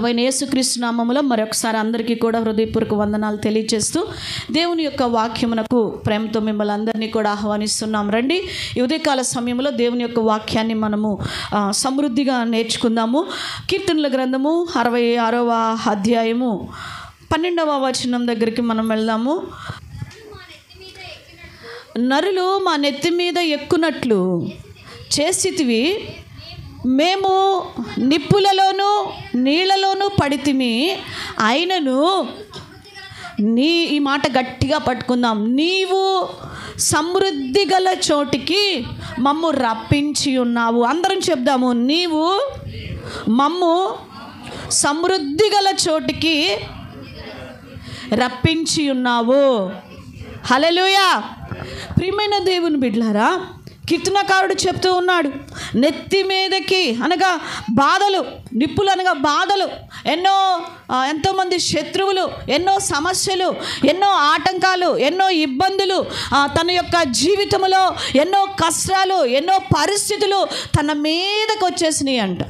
ప్రభువైన యేసుక్రీస్తు నామములో మరొకసారి అందరికీ కూడా హృదయపూర్వక వందనాలు తెలియజేస్తూ దేవుని యొక్క వాక్యమునకు ప్రేమతో మిమ్మల్ని అందరినీ కూడా ఆహ్వానిస్తున్నాం. రండి, ఈ ఉదయకాల సమయంలో దేవుని యొక్క వాక్యాన్ని మనము సమృద్ధిగా నేర్చుకుందాము. కీర్తనల గ్రంథము 66వ అధ్యాయము 12వ వచనం దగ్గరికి మనం వెళ్దాము. నరులు మా నెత్తి మీద ఎక్కునట్లు చేసితివి, మేము నిప్పులలోనూ నీళ్లలోనూ పడితిమి, అయినను ఈ మాట గట్టిగా పట్టుకుందాం, నీవు సమృద్ధి గల చోటికి మమ్ము రప్పించి ఉన్నావు. అందరం చెప్దాము, నీవు మమ్ము సమృద్ధి గల చోటికి రప్పించి ఉన్నావు. హల్లెలూయా. ప్రియమైన దేవుని బిడ్డలారా, కీర్తనకారుడు చెప్తూ ఉన్నాడు, నెత్తి మీదకి అనగా బాధలు, నిప్పులు అనగా బాధలు, ఎంతోమంది శత్రువులు, ఎన్నో సమస్యలు, ఎన్నో ఆటంకాలు, ఎన్నో ఇబ్బందులు, తన యొక్క జీవితంలో ఎన్నో కష్టాలు, ఎన్నో పరిస్థితులు తన మీదకి వచ్చేసినాయి అంట.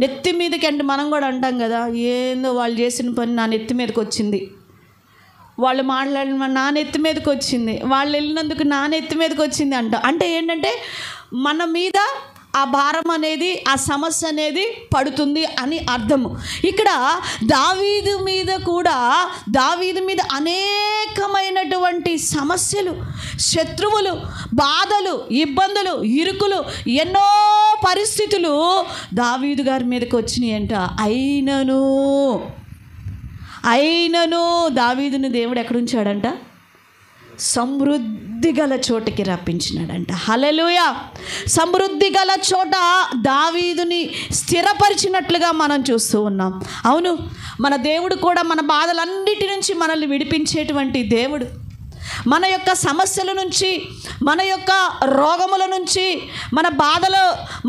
నెత్తి మీదకి అంటే మనం కూడా అంటాం కదా, ఏందో వాళ్ళు చేసిన పని నా నెత్తి మీదకి వచ్చింది, వాళ్ళు మాట్లాడిన నా నెత్తి మీదకి వచ్చింది, వాళ్ళు వెళ్ళినందుకు నా నెత్తి మీదకి వచ్చింది అంట. అంటే ఏంటంటే మన మీద ఆ భారం అనేది, ఆ సమస్య అనేది పడుతుంది అని అర్థము. ఇక్కడ దావీదు మీద అనేకమైనటువంటి సమస్యలు, శత్రువులు, బాధలు, ఇబ్బందులు, ఇరుకులు, ఎన్నో పరిస్థితులు దావీదు గారి మీదకి వచ్చినాయి అంట. అయినను దావీదుని దేవుడు ఎక్కడుంచాడంట? సమృద్ధి గల చోటికి రప్పించినాడంట. హల్లెలూయా. సమృద్ధి గల చోట దావీదుని స్థిరపరిచినట్లుగా మనం చూస్తూ ఉన్నాం. అవును, మన దేవుడు కూడా మన బాధలన్నిటి నుంచి మనల్ని విడిపించేటువంటి దేవుడు. మన యొక్క సమస్యల నుంచి, మన యొక్క రోగముల నుంచి, మన బాధలు,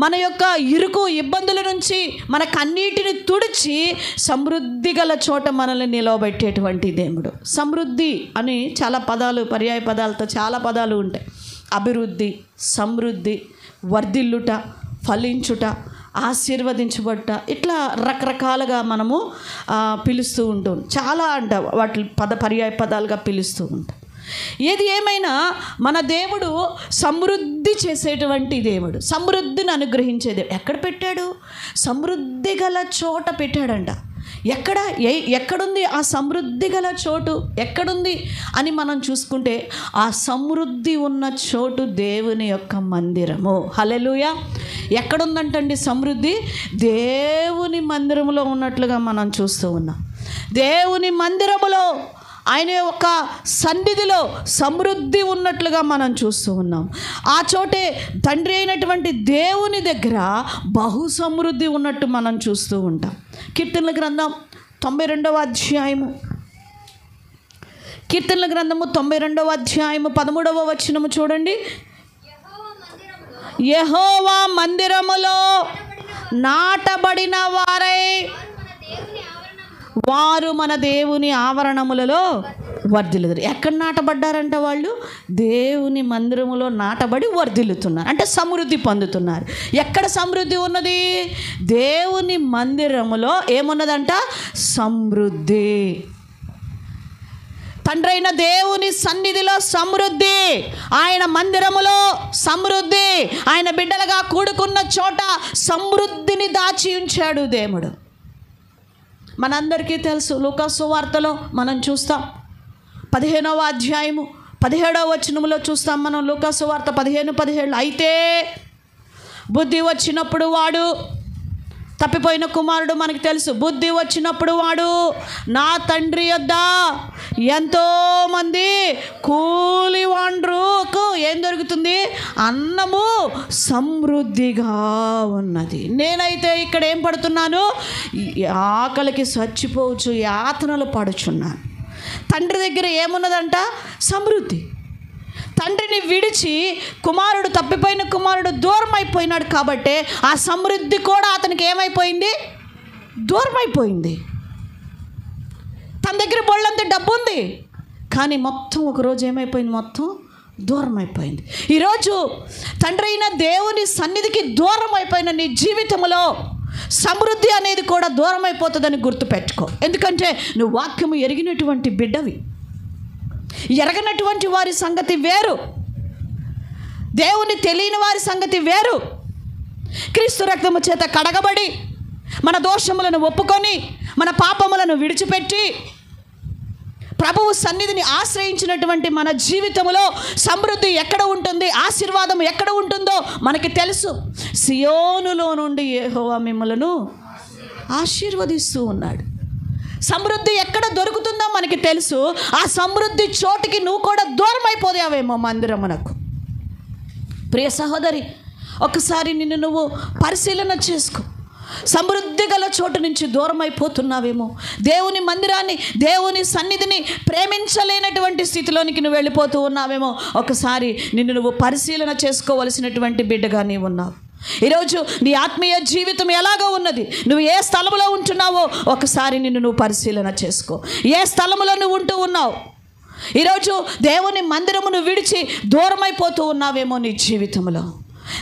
మన యొక్క ఇరుకు ఇబ్బందుల నుంచి మన కన్నీటిని తుడిచి సమృద్ధి గల చోట మనల్ని నిలవబెట్టేటువంటి దేవుడు. సమృద్ధి అని చాలా పదాలు, పర్యాయ పదాలతో చాలా పదాలు ఉంటాయి. అభివృద్ధి, సమృద్ధి, వర్ధిల్లుట, ఫలించుట, ఆశీర్వదించబట్ట, ఇట్లా రకరకాలుగా మనము పిలుస్తూ ఉంటాం. చాలా అంట వాటి పర్యాయ పదాలుగా పిలుస్తూ ఉంటాం. ఏది ఏమైనా మన దేవుడు సమృద్ధి చేసేటువంటి దేవుడు, సమృద్ధిని అనుగ్రహించే దేవుడు. ఎక్కడ పెట్టాడు? సమృద్ధి గల చోట పెట్టాడంట. ఎక్కడుంది ఆ సమృద్ధి గల చోటు? ఎక్కడుంది అని మనం చూసుకుంటే ఆ సమృద్ధి ఉన్న చోటు దేవుని యొక్క మందిరము. హల్లెలూయా. ఎక్కడుందంటండి సమృద్ధి? దేవుని మందిరములో ఉన్నట్లుగా మనం చూస్తూ ఉన్నాం. దేవుని మందిరములో, ఆయన యొక్క సన్నిధిలో సమృద్ధి ఉన్నట్లుగా మనం చూస్తూ ఉన్నాం. ఆ చోటే తండ్రి అయినటువంటి దేవుని దగ్గర బహు సమృద్ధి ఉన్నట్టు మనం చూస్తూ ఉంటాం. కీర్తనల గ్రంథం 92వ అధ్యాయము, కీర్తనల గ్రంథము 92వ అధ్యాయము 13వ వచనము చూడండి. యెహోవా మందిరములో నాటబడిన వారు మన దేవుని ఆవరణములలో వర్ధిల్లుతారు. ఎక్కడ నాటబడ్డారంట? వాళ్ళు దేవుని మందిరములో నాటబడి వర్ధిల్లుతున్నారు, అంటే సమృద్ధి పొందుతున్నారు. ఎక్కడ సమృద్ధి ఉన్నది? దేవుని మందిరములో ఏమున్నదంట? సమృద్ధి. తండ్రి అయిన దేవుని సన్నిధిలో సమృద్ధి, ఆయన మందిరములో సమృద్ధి, ఆయన బిడ్డలుగా కూడుకున్న చోట సమృద్ధిని దాచి ఉంచాడు దేవుడు. మనందరికీ తెలుసు, లూకా సువార్తలో మనం చూస్తాం, 15వ అధ్యాయము 17వ వచనములో చూస్తాం మనం. లూకా సువార్త 15:17. అయితే బుద్ధి వచ్చినప్పుడు వాడు, తప్పిపోయిన కుమారుడు మనకు తెలుసు, బుద్ధి వచ్చినప్పుడు వాడు నా తండ్రి యొద్ద ఎంతోమంది కూలివాండ్రుకు ఏం దొరుకుతుంది? అన్నము సమృద్ధిగా ఉన్నది. నేనైతే ఇక్కడ ఏం పడుతున్నాను? ఆకలికి చచ్చిపోవచ్చు, యాతనలు పడుచున్నాను. తండ్రి దగ్గర ఏమున్నదంట? సమృద్ధి. తండ్రిని విడిచి కుమారుడు, తప్పిపోయిన కుమారుడు దూరం అయిపోయినాడు కాబట్టి ఆ సమృద్ధి కూడా అతనికి ఏమైపోయింది? దూరం అయిపోయింది. తన దగ్గర బోళ్ళంత డబ్బు ఉంది, కానీ మొత్తం ఒకరోజు ఏమైపోయింది? మొత్తం దూరం అయిపోయింది. ఈరోజు తండ్రి అయిన దేవుని సన్నిధికి దూరం అయిపోయిన నీ జీవితంలో సమృద్ధి అనేది కూడా దూరం అయిపోతుందని గుర్తుపెట్టుకో. ఎందుకంటే నువ్వు వాక్యము ఎరిగినటువంటి బిడ్డవి. ఎరగనటువంటి వారి సంగతి వేరు, దేవుని తెలియని వారి సంగతి వేరు. క్రీస్తు రక్తము చేత కడగబడి మన దోషములను ఒప్పుకొని మన పాపములను విడిచిపెట్టి ప్రభువు సన్నిధిని ఆశ్రయించినటువంటి మన జీవితంలో సమృద్ధి ఎక్కడ ఉంటుంది, ఆశీర్వాదం ఎక్కడ ఉంటుందో మనకి తెలుసు. సియోనులో నుండి యెహోవా మిమ్మలను ఆశీర్వదిస్తూ ఉన్నాడు. సమృద్ధి ఎక్కడ దొరుకుతుందో మనకి తెలుసు. ఆ సమృద్ధి చోటికి నువ్వు కూడా దూరం అయిపోయావేమో మందిరమునకు. ప్రియ సహోదరి, ఒకసారి నిన్ను నువ్వు పరిశీలన చేసుకో. సమృద్ధి గల చోటు నుంచి దూరం అయిపోతున్నావేమో. దేవుని మందిరాన్ని, దేవుని సన్నిధిని ప్రేమించలేనటువంటి స్థితిలోనికి నువ్వు వెళ్ళిపోతూ ఉన్నావేమో. ఒకసారి నిన్ను నువ్వు పరిశీలన చేసుకోవలసినటువంటి బిడ్డగా నీవు ఉన్నావు. ఈరోజు నీ ఆత్మీయ జీవితం ఎలాగో ఉన్నది, నువ్వు ఏ స్థలంలో ఉంటున్నావో ఒకసారి నిన్ను నువ్వు పరిశీలన చేసుకో. ఏ స్థలంలో నువ్వు ఉంటూ ఉన్నావు? ఈరోజు దేవుని మందిరమును విడిచి దూరమైపోతూ ఉన్నావేమో నీ జీవితంలో.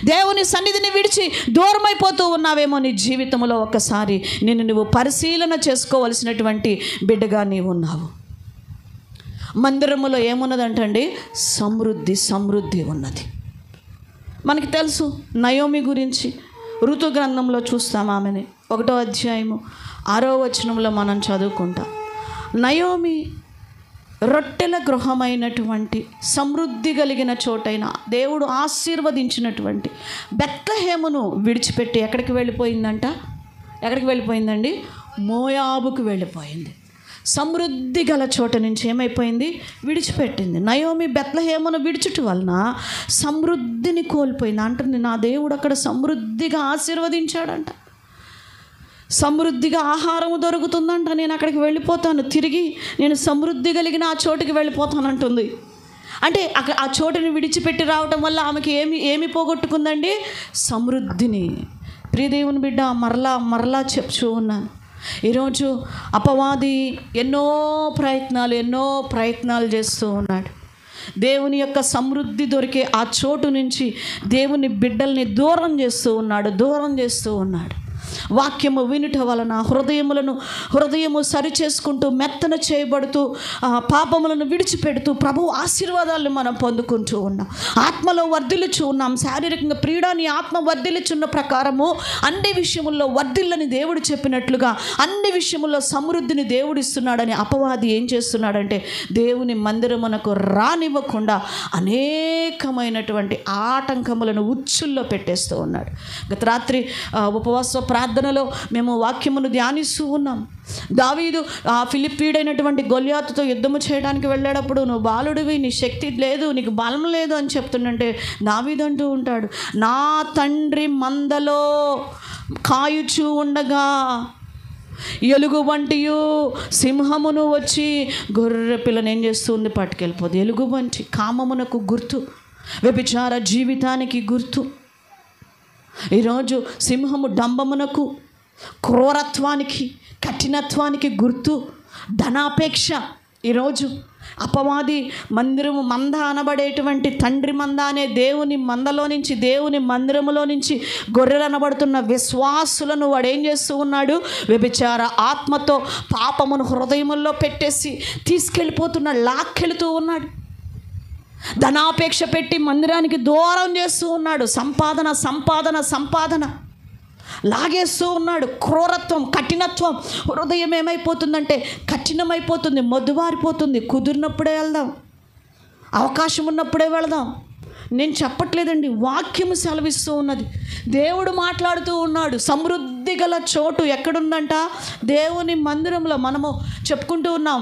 దేవుని సన్నిధిని విడిచి దూరమైపోతూ ఉన్నావేమో నీ జీవితంలో. ఒకసారి నిన్ను నువ్వు పరిశీలన చేసుకోవలసినటువంటి బిడ్డగా నీవు ఉన్నావు. మందిరములో ఏమున్నదంటండి? సమృద్ధి ఉన్నది. మనకి తెలుసు నయోమి గురించి ఋతు గ్రంథంలో చూస్తాం. ఆమెని 1వ అధ్యాయము 6వ వచనంలో మనం చదువుకుంటాం. నయోమి రొట్టెల గృహమైనటువంటి సమృద్ధి కలిగిన చోటైన దేవుడు ఆశీర్వదించినటువంటి బెత్లెహేమును విడిచిపెట్టి ఎక్కడికి వెళ్ళిపోయిందంట? ఎక్కడికి వెళ్ళిపోయిందండి? మోయాబుకు వెళ్ళిపోయింది. సమృద్ధి గల చోట నుంచి ఏమైపోయింది? విడిచిపెట్టింది. నయోమి బెత్లెహేమును విడిచుట వలన సమృద్ధిని కోల్పోయింది. అంటుంది నా దేవుడు అక్కడ సమృద్ధిగా ఆశీర్వదించాడంట, సమృద్ధిగా ఆహారము దొరుకుతుందంట, నేను అక్కడికి వెళ్ళిపోతాను, తిరిగి నేను సమృద్ధి కలిగిన ఆ చోటుకి వెళ్ళిపోతానంటుంది. అంటే ఆ చోటుని విడిచిపెట్టి రావటం వల్ల ఆమెకి ఏమి పోగొట్టుకుందండి? సమృద్ధిని. ప్రియదేవుని బిడ్డ, మరలా చెప్తూ ఉన్నాను, ఈరోజు అపవాది ఎన్నో ప్రయత్నాలు చేస్తూ ఉన్నాడు. దేవుని యొక్క సమృద్ధి దొరికే ఆ చోటు నుంచి దేవుని బిడ్డల్ని దూరం చేస్తూ ఉన్నాడు. వాక్యము వినుట వలన హృదయము సరి చేసుకుంటూ మెత్తన చేయబడుతూ పాపములను విడిచిపెడుతూ ప్రభు ఆశీర్వాదాలను మనం పొందుకుంటూ ఉన్నాం. ఆత్మలో వర్ధిల్లుచూ ఉన్నాం. శారీరకంగా ప్రియుడాని ఆత్మ వర్ధిల్లుచున్న ప్రకారము అన్ని విషయముల్లో వర్ధిల్లని దేవుడు చెప్పినట్లుగా అన్ని విషయముల్లో సమృద్ధిని దేవుడు ఇస్తున్నాడని అపవాది ఏం చేస్తున్నాడంటే దేవుని మందిరమునకు రానివ్వకుండా అనేకమైనటువంటి ఆటంకములను ఉచ్చుల్లో పెట్టేస్తూ ఉన్నాడు. గత రాత్రి ఉపవాస ప్రార్థనలో మేము వాక్యమును ధ్యానిస్తూ ఉన్నాం. దావీదు ఫిలిప్పీయుడైనటువంటి గొల్యాతుతో యుద్ధము చేయడానికి వెళ్ళేటప్పుడు నువ్వు బాలుడివి, నీ శక్తి లేదు, నీకు బలం లేదు అని చెప్తుండంటే దావీదు అంటూ ఉంటాడు, నా తండ్రి మందలో కాయుచూ ఉండగా ఎలుగు వంటియు సింహమును వచ్చి గొర్రె పిల్లని ఏం చేస్తుంది? పట్టుకెళ్ళిపోదు. ఎలుగు వంటి కామమునకు గుర్తు, వ్యభిచార జీవితానికి గుర్తు. ఈరోజు సింహము డంబమునకు, క్రూరత్వానికి, కఠినత్వానికి గుర్తు, ధనాపేక్ష. ఈరోజు అపవాది మంద అనబడేటువంటి తండ్రి మంద అనే దేవుని మందలో నుంచి, దేవుని మందిరములో నుంచి గొర్రెలు అనబడుతున్న విశ్వాసులను వాడు ఏం చేస్తూ ఉన్నాడు? వ్యభిచార ఆత్మతో పాపమును హృదయముల్లో పెట్టేసి లాక్కెళుతూ ఉన్నాడు. ధనాపేక్ష పెట్టి మందిరానికి దూరం చేస్తూ ఉన్నాడు. సంపాదన లాగేస్తూ ఉన్నాడు. క్రూరత్వం, కఠినత్వం. హృదయం ఏమైపోతుందంటే కఠినమైపోతుంది, మొద్దుబారిపోతుంది. కుదిరినప్పుడే వెళ్దాం, అవకాశం ఉన్నప్పుడే వెళదాం. నేను చెప్పట్లేదండి, వాక్యము సెలవిస్తూ ఉన్నది. దేవుడు మాట్లాడుతూ ఉన్నాడు. సమృద్ధి గల చోటు ఎక్కడుందంట? దేవుని మందిరంలో. మనము చెప్పుకుంటూ ఉన్నాం.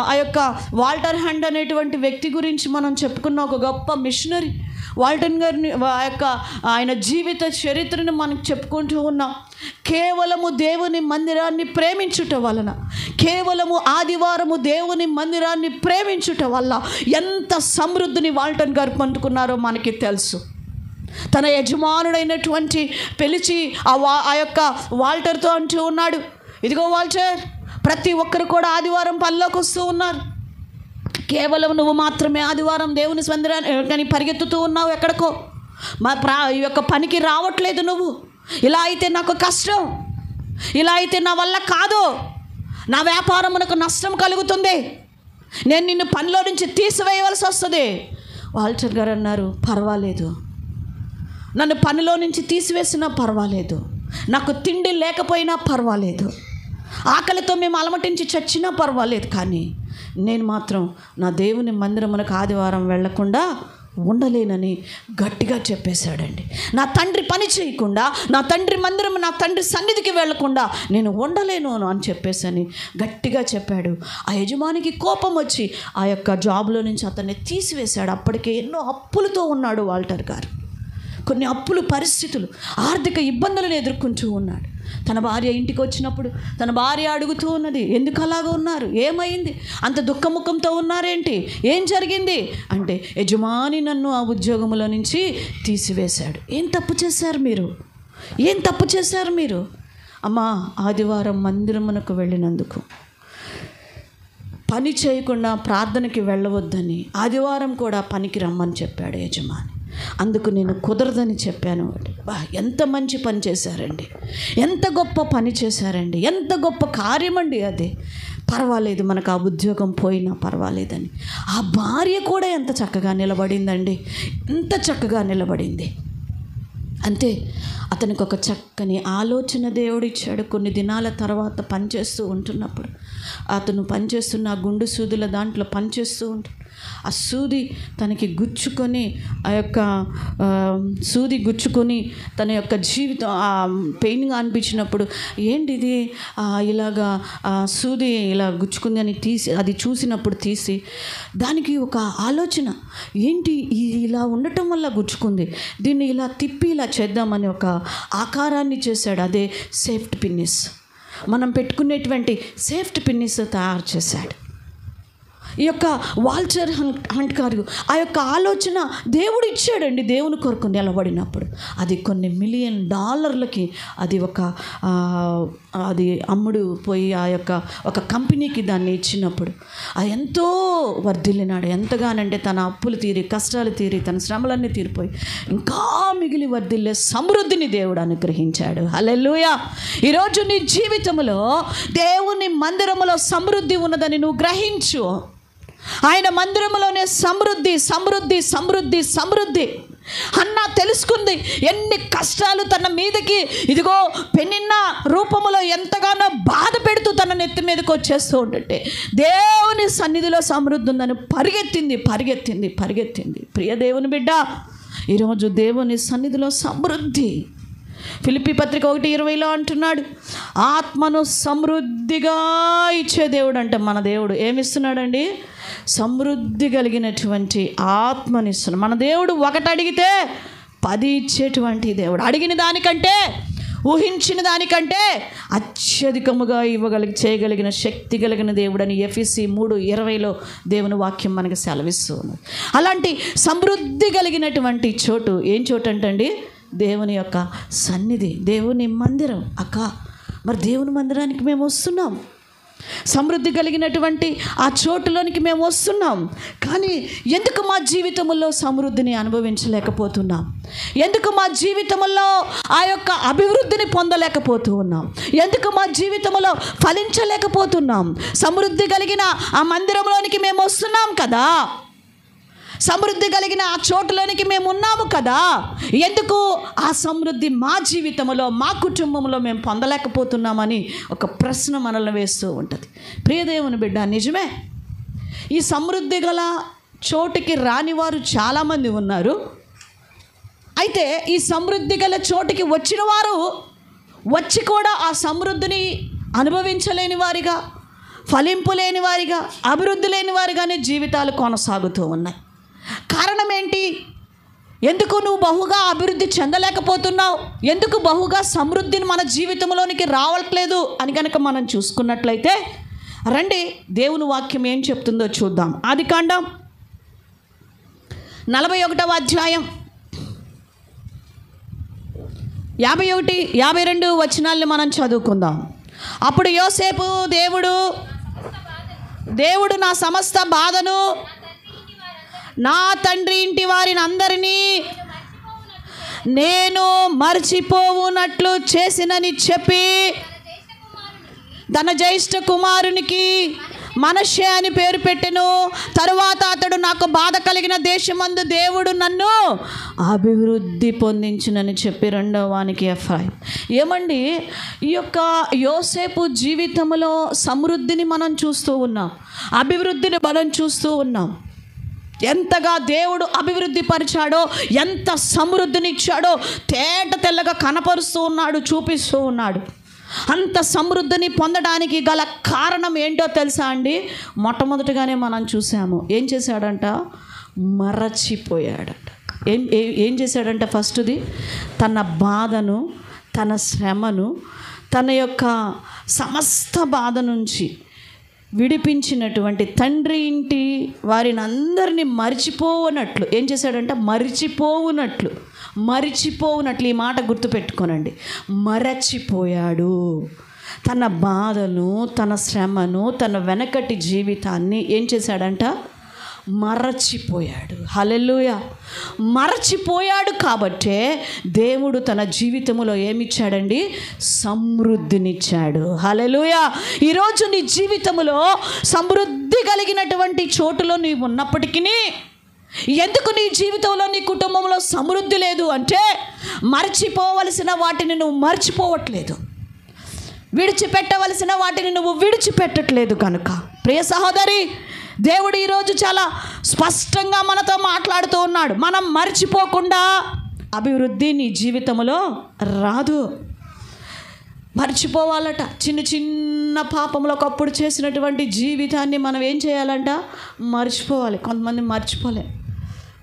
ఆ యొక్క వాల్టర్ హ్యాండ్ అనేటువంటి వ్యక్తి గురించి మనం చెప్పుకున్న ఒక గొప్ప మిషనరీ వాల్టన్ గారిని, ఆయన జీవిత చరిత్రను మనకు చెప్పుకుంటూ ఉన్నాం. కేవలము దేవుని మందిరాన్ని ప్రేమించుట వలన, కేవలము ఆదివారము దేవుని మందిరాన్ని ప్రేమించుట వల్ల ఎంత సమృద్ధిని వాల్టన్ గారు పొందుకున్నారో మనకి తెలుసు. తన యజమానుడైనటువంటి పిలిచి ఆ యొక్క వాల్టర్తో అంటూ ఉన్నాడు, ఇదిగో వాల్టర్, ప్రతి ఒక్కరు కూడా ఆదివారం పనిలోకి వస్తూ ఉన్నారు, కేవలం నువ్వు మాత్రమే ఆదివారం దేవుని మందిరాన్ని పరిగెత్తుతూ ఉన్నావు, ఎక్కడికో ఈ యొక్క పనికి రావట్లేదు నువ్వు. ఇలా అయితే నాకు కష్టం. ఇలా అయితే నా వల్ల కాదు, నా వ్యాపారమునకు నష్టం కలుగుతుంది, నేను నిన్ను పనిలో నుంచి తీసివేయవలసి వస్తుంది. వాల్టర్ గారు అన్నారు, పర్వాలేదు, నన్ను పనిలో నుంచి తీసివేసినా పర్వాలేదు, నాకు తిండి లేకపోయినా పర్వాలేదు, ఆకలితో మేము అలమటించి చచ్చినా పర్వాలేదు, కానీ నేను మాత్రం నా దేవుని మందిరమునకు ఆదివారం వెళ్లకుండా ఉండలేనని గట్టిగా చెప్పేశాడండి. నా తండ్రి పని చేయకుండా, నా తండ్రి మందిరం, నా తండ్రి సన్నిధికి వెళ్లకుండా నేను ఉండలేను అని చెప్పేసని గట్టిగా చెప్పాడు. ఆ యజమానికి కోపం వచ్చి ఆ యొక్క జాబ్లో నుంచి అతన్ని తీసివేశాడు. అప్పటికే ఎన్నో అప్పులతో ఉన్నాడు వాల్టర్ గారు. కొన్ని అప్పులు, పరిస్థితులు, ఆర్థిక ఇబ్బందులను ఎదుర్కొంటూ ఉన్నాడు. తన భార్య ఇంటికి వచ్చినప్పుడు తన భార్య అడుగుతూ ఉన్నది, ఎందుకు అలాగ ఉన్నారు, ఏమైంది, అంత దుఃఖముఖంతో ఉన్నారేంటి, ఏం జరిగింది అంటే, యజమాని నన్ను ఆ ఉద్యోగంలో నుంచి తీసివేశాడు. ఏం తప్పు చేశారు మీరు, ఏం తప్పు చేశారు మీరు? అమ్మా, ఆదివారం మందిరమునకు వెళ్ళినందుకు, పని చేయకుండా ప్రార్థనకి వెళ్ళవద్దని, ఆదివారం కూడా పనికి రమ్మని చెప్పాడు యజమాని. అందుకు నేను కుదరదని చెప్పాను. ఎంత మంచి పని చేశారండి, ఎంత గొప్ప పని చేశారండి, ఎంత గొప్ప కార్యమండి అది. పర్వాలేదు, మనకు ఆ ఉద్యోగం పోయినా పర్వాలేదని. ఆ భార్య కూడా ఎంత చక్కగా నిలబడిందండి, ఎంత చక్కగా నిలబడింది. అంతే, అతనికి ఒక చక్కని ఆలోచన దేవుడు ఇచ్చాడు. కొన్ని దినాల తర్వాత పనిచేస్తూ ఉంటున్నప్పుడు, అతను పనిచేస్తున్న గుండు సూదుల దాంట్లో పనిచేస్తూ ఉంటాడు. ఆ సూది తనకి గుచ్చుకొని, ఆ యొక్క సూది గుచ్చుకొని తన యొక్క జీవితం పెయిన్గా అనిపించినప్పుడు, ఏంటిది ఇలాగా సూది ఇలా గుచ్చుకుంది అని అది చూసినప్పుడు తీసి, దానికి ఒక ఆలోచన, ఏంటి ఇలా ఉండటం వల్ల గుచ్చుకుంది, దీన్ని ఇలా తిప్పి ఇలా చేద్దామని ఒక ఆకారాన్ని చేశాడు. అదే సేఫ్టీ పిన్నిస్, మనం పెట్టుకునేటువంటి సేఫ్టీ పిన్నిస్ తయారు చేశాడు ఈ యొక్క వాల్టర్ హంట్ గారు. ఆ యొక్క ఆలోచన దేవుడు ఇచ్చాడండి. దేవుని కొరకు నిలబడినప్పుడు అది కొన్ని $1 మిలియన్ అది అమ్ముడు పోయి ఆ యొక్క ఒక కంపెనీకి దాన్ని ఇచ్చినప్పుడు అది ఎంతో వర్ధిల్లినాడు. ఎంతగానంటే తన అప్పులు తీరి, కష్టాలు తీరి, తన శ్రమలన్నీ తీరిపోయి ఇంకా మిగిలి వర్ధిల్లే సమృద్ధిని దేవుడు అనుగ్రహించాడు. హల్లెలూయా. ఈరోజు నీ జీవితంలో దేవుని మందిరములో సమృద్ధి ఉన్నదని నువ్వు గ్రహించు. ఆయన మందిరంలోనే సమృద్ధి, సమృద్ధి, సమృద్ధి, సమృద్ధి. హన్నా తెలుసుకుంది, ఎన్ని కష్టాలు తన మీదకి ఇదిగో పెనిన్న రూపంలో ఎంతగానో బాధ పెడుతూ తన నెత్తి మీదకి వచ్చేస్తూ ఉంటుంటే దేవుని సన్నిధిలో సమృద్ధి ఉందని పరిగెత్తింది, పరిగెత్తింది, పరిగెత్తింది. ప్రియ దేవుని బిడ్డ, ఈరోజు దేవుని సన్నిధిలో సమృద్ధి. ఫిలిప్పీ పత్రిక 1:20 అంటున్నాడు, ఆత్మను సమృద్ధిగా ఇచ్చే దేవుడు అంటే మన దేవుడు ఏమిస్తున్నాడండి? సమృద్ధి కలిగినటువంటి ఆత్మనిస్తున్నాడు. మన దేవుడు ఒకటి అడిగితే 10 ఇచ్చేటువంటి దేవుడు. అడిగిన దానికంటే, ఊహించిన దానికంటే అత్యధికముగా చేయగలిగిన శక్తి కలిగిన దేవుడు అని ఎఫెసీ 3:20 దేవుని వాక్యం మనకు సెలవిస్తూ ఉన్నది. అలాంటి సమృద్ధి కలిగినటువంటి చోటు ఏం చోటు అంటండి? దేవుని యొక్క సన్నిధి, దేవుని మందిరం. మరి దేవుని మందిరానికి మేము వస్తున్నాం, సమృద్ధి కలిగినటువంటి ఆ చోటులోనికి మేము వస్తున్నాం. కానీ ఎందుకు మా జీవితంలో సమృద్ధిని అనుభవించలేకపోతున్నాం? ఎందుకు మా జీవితంలో ఆ యొక్క అభివృద్ధిని పొందలేకపోతూ ఉన్నాం? ఎందుకు మా జీవితంలో ఫలించలేకపోతున్నాం? సమృద్ధి కలిగిన ఆ మందిరంలోనికి మేము వస్తున్నాం కదా, సమృద్ధి కలిగిన ఆ చోటులోనికి మేము ఉన్నాము కదా, ఎందుకు ఆ సమృద్ధి మా జీవితంలో, మా కుటుంబంలో మేము పొందలేకపోతున్నామని ఒక ప్రశ్న మనల్ని వేస్తూ ఉంటుంది. ప్రియదేవుని బిడ్డ, నిజమే, ఈ సమృద్ధి గల చోటుకి రానివారు చాలామంది ఉన్నారు. అయితే ఈ సమృద్ధి గల చోటుకి వచ్చిన వారు వచ్చి కూడా ఆ సమృద్ధిని అనుభవించలేని వారిగా, ఫలింపు లేని వారిగా, అభివృద్ధి లేని వారిగానే జీవితాలు కొనసాగుతూ ఉన్నాయి. కారణం ఏంటి? ఎందుకు నువ్వు బహుగా అభివృద్ధి చెందలేకపోతున్నావు? ఎందుకు బహుగా సమృద్ధిని మన జీవితంలోనికి రావట్లేదు అని కనుక మనం చూసుకున్నట్లయితే, రండి దేవుని వాక్యం ఏం చెప్తుందో చూద్దాం. ఆదికాండం 41వ అధ్యాయం 51, 52 వచనాలను మనం చదువుకుందాం. అప్పుడు యోసేపు, దేవుడు నా సమస్త బాధను, నా తండ్రి ఇంటి వారిని అందరినీ నేను మర్చిపోవునట్లు చేసినని చెప్పి తన జ్యేష్ఠ కుమారునికి మనష్షే అని పేరు పెట్టెను. తరువాత అతడు నాకు బాధ కలిగిన దేశమందు దేవుడు నన్ను అభివృద్ధి పొందించునని చెప్పి రెండవ వానికి ఎఫ్రాయిం. ఏమండి, ఈ యొక్క యోసేపు జీవితంలో సమృద్ధిని మనం చూస్తూ ఉన్నాం, అభివృద్ధిని మనం చూస్తూ ఉన్నాం. ఎంతగా దేవుడు అభివృద్ధి పరిచాడో, ఎంత సమృద్ధిని ఇచ్చాడో తేట తెల్లగా కనపరుస్తూ ఉన్నాడు, చూపిస్తూ ఉన్నాడు. అంత సమృద్ధిని పొందడానికి గల కారణం ఏంటో తెలుసా అండి? మొట్టమొదటిగానే మనం చూసాము. ఏం చేశాడంట? మరచిపోయాడంట. ఏం చేశాడంట? ఫస్ట్ది తన బాధను, తన శ్రమను, తన యొక్క సమస్త బాధ నుంచి విడిపించినటువంటి తండ్రి ఇంటి వారిని అందరినీ మరిచిపోవునట్లు ఏం చేశాడంట? మరిచిపోవునట్లు. ఈ మాట గుర్తుపెట్టుకోనండి. మరచిపోయాడు. తన బాధను, తన శ్రమను, తన వెనకటి జీవితాన్ని ఏం చేశాడంట? మరచిపోయాడు. హల్లెలూయా. మరచిపోయాడు కాబట్టే దేవుడు తన జీవితంలో ఏమిచ్చాడండి? సమృద్ధినిచ్చాడు. హల్లెలూయా. ఈరోజు నీ జీవితంలో సమృద్ధి కలిగినటువంటి చోటులో నీవు ఉన్నప్పటికీ ఎందుకు నీ జీవితంలో, నీ కుటుంబంలో సమృద్ధి లేదు అంటే మర్చిపోవలసిన వాటిని నువ్వు మర్చిపోవట్లేదు, విడిచిపెట్టవలసిన వాటిని నువ్వు విడిచిపెట్టట్లేదు కనుక. ప్రియ సహోదరి, దేవుడు ఈరోజు చాలా స్పష్టంగా మనతో మాట్లాడుతూ ఉన్నాడు. మనం మర్చిపోకుండా అభివృద్ధి నీ జీవితంలో రాదు. మర్చిపోవాలట. చిన్న చిన్న పాపంలో ఒకప్పుడు చేసినటువంటి జీవితాన్ని మనం ఏం చేయాలంట? మర్చిపోవాలి. కొంతమంది మర్చిపోలే,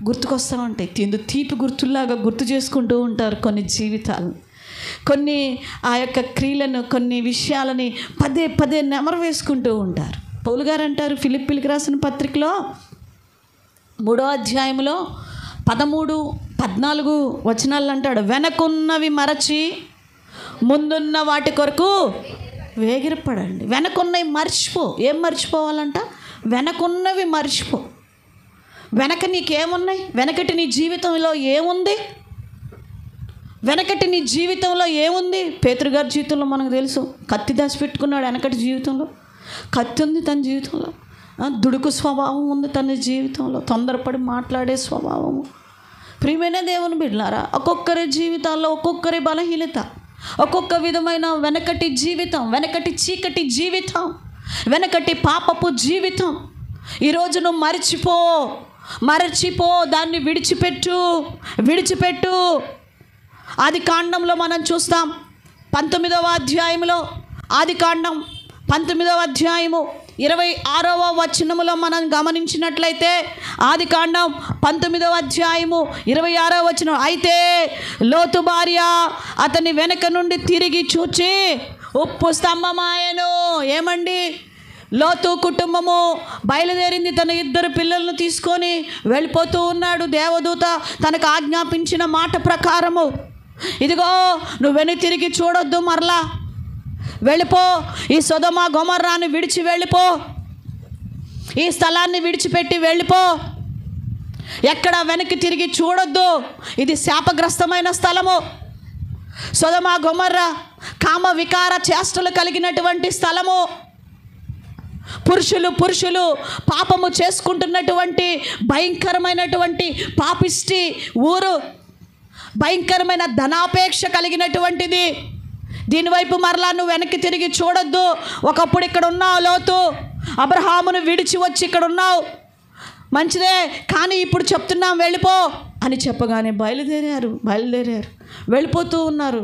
గుర్తుకొస్తూ ఉంటాయి. తీపి గుర్తుల్లాగా గుర్తు చేసుకుంటూ ఉంటారు కొన్ని జీవితాలను, కొన్ని ఆ యొక్క క్రియలను, కొన్ని విషయాలని పదే పదే నెమరు వేసుకుంటూ ఉంటారు. పౌలు గారు అంటారు ఫిలిప్పీలకు రాసిన పత్రికలో 3వ అధ్యాయంలో 13-14 వచనాలు అంటాడు, వెనకున్నవి మరచి ముందున్న వాటి కొరకు వేగిరపడండి. వెనకున్నవి మర్చిపో. ఏం మర్చిపోవాలంట? వెనకున్నవి మర్చిపో. వెనక నీకేమున్నాయి? వెనకటి నీ జీవితంలో ఏముంది? వెనకటి నీ జీవితంలో ఏముంది? పేతురు గారి జీవితంలో మనకు తెలుసు, కత్తి దాచి పెట్టుకున్నాడు. వెనకటి జీవితంలో కత్తి ఉంది తన జీవితంలో. దుడుకు స్వభావం ఉంది తన జీవితంలో, తొందరపడి మాట్లాడే స్వభావము. ప్రియమైన దేవుని బిడ్డలారా, ఒక్కొక్కరి జీవితాల్లో ఒక్కొక్కరి బలహీనత, ఒక్కొక్క విధమైన వెనకటి జీవితం, వెనకటి చీకటి జీవితం, వెనకటి పాపపు జీవితం. ఈరోజు నువ్వు మరచిపో, దాన్ని విడిచిపెట్టు. ఆది కాండంలో మనం చూస్తాం 19వ అధ్యాయంలో, ఆది కాండం 19వ అధ్యాయము 26వ వచనములో మనం గమనించినట్లయితే, ఆది కాండం 19వ అధ్యాయము 26వ వచనం, అయితే లోతు భార్య అతని వెనక నుండి తిరిగి చూచి ఉప్పు స్తంభమాయెను. ఏమండి, లోతు కుటుంబము బయలుదేరింది. తన 2 పిల్లలను తీసుకొని వెళ్ళిపోతూ ఉన్నాడు. దేవదూత తనకు ఆజ్ఞాపించిన మాట ప్రకారము, ఇదిగో నువ్వు వెనక్కి తిరిగి చూడొద్దు, మరలా వెళ్ళిపో, ఈ సొదొమ గొమొర్రాను విడిచి వెళ్ళిపో, ఈ స్థలాన్ని విడిచిపెట్టి వెళ్ళిపో, ఎక్కడ వెనక్కి తిరిగి చూడొద్దు. ఇది శాపగ్రస్తమైన స్థలము. సొదొమ గొమొర్రా కామ వికార చేష్టలు కలిగినటువంటి స్థలము. పురుషులు పాపము చేసుకుంటున్నటువంటి భయంకరమైనటువంటి పాపిష్టి ఊరు, భయంకరమైన ధనాపేక్ష కలిగినటువంటిది. దీనివైపు మరలా నువ్వు వెనక్కి తిరిగి చూడొద్దు. ఒకప్పుడు ఇక్కడ ఉన్నావు లోతు, అబ్రహామును విడిచి వచ్చి ఇక్కడ ఉన్నావు, మంచిదే, కానీ ఇప్పుడు చెప్తున్నాం వెళ్ళిపో అని చెప్పగానే బయలుదేరారు. వెళ్ళిపోతూ ఉన్నారు.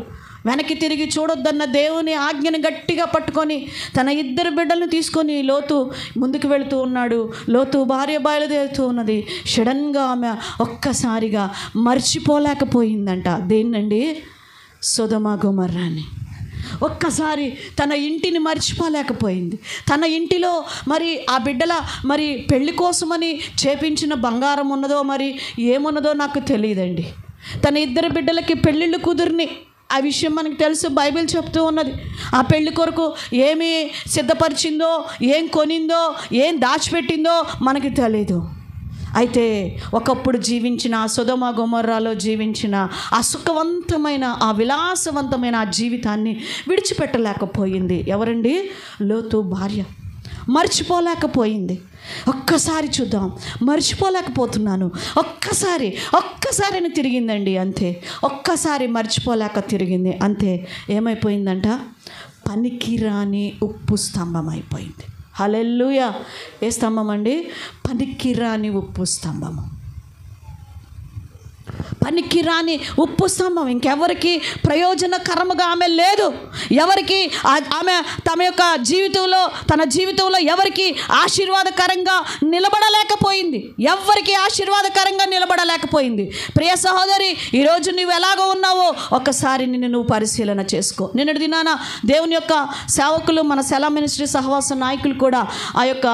వెనక్కి తిరిగి చూడొద్దన్న దేవుని ఆజ్ఞను గట్టిగా పట్టుకొని తన 2 బిడ్డలను తీసుకొని లోతు ముందుకు వెళుతూ ఉన్నాడు. లోతు భార్య బయలుదేరుతూ ఉన్నది. సడన్గా ఆమె ఒక్కసారిగా మర్చిపోలేకపోయిందంట. దేన్నండి? సొదొమ గొమొర్రాని. ఒక్కసారి తన ఇంటిని మర్చిపోలేకపోయింది. తన ఇంటిలో మరి ఆ బిడ్డల మరి పెళ్లి కోసమని చేపించిన బంగారం ఉన్నదో మరి ఏమున్నదో నాకు తెలియదండి. తన 2 బిడ్డలకి పెళ్ళిళ్ళు కుదిరిని, ఆ విషయం మనకు తెలుసు, బైబిల్ చెప్తూ ఉన్నది. ఆ పెళ్లి కొరకు ఏమి సిద్ధపరిచిందో, ఏం కొనిందో, ఏం దాచిపెట్టిందో మనకి తెలీదు. అయితే ఒకప్పుడు జీవించిన సొదొమ గొమొర్రాలో జీవించిన ఆ సుఖవంతమైన ఆ విలాసవంతమైన ఆ జీవితాన్ని విడిచిపెట్టలేకపోయింది. ఎవరండి? లోతు భార్య. మర్చిపోలేకపోయింది. ఒక్కసారి చూద్దాం, మర్చిపోలేకపోతున్నాను, ఒక్కసారి అని తిరిగిందండి, అంతే. ఒక్కసారి మర్చిపోలేక తిరిగింది, అంతే. ఏమైపోయిందంట? పనికిరాని ఉప్పు స్తంభం అయిపోయింది. హల్లెలూయా. ఏ స్తంభం అండి? పనికిరాని ఉప్పు స్తంభము. పనికిరాని ఉప్పు స్తంభం. ఇంకెవరికి ప్రయోజనకరముగా ఆమె లేదు. ఎవరికి ఆమె తన జీవితంలో ఎవరికి ఆశీర్వాదకరంగా నిలబడలేకపోయింది. ఎవరికి ఆశీర్వాదకరంగా నిలబడలేకపోయింది. ప్రియ సహోదరి, ఈరోజు నువ్వు ఎలాగో ఉన్నావో ఒక్కసారి నువ్వు పరిశీలన చేసుకో. నిన్నటి దినాన దేవుని యొక్క సేవకులు, మన సెలా మినిస్ట్రీ సహవాస నాయకులు కూడా ఆ యొక్క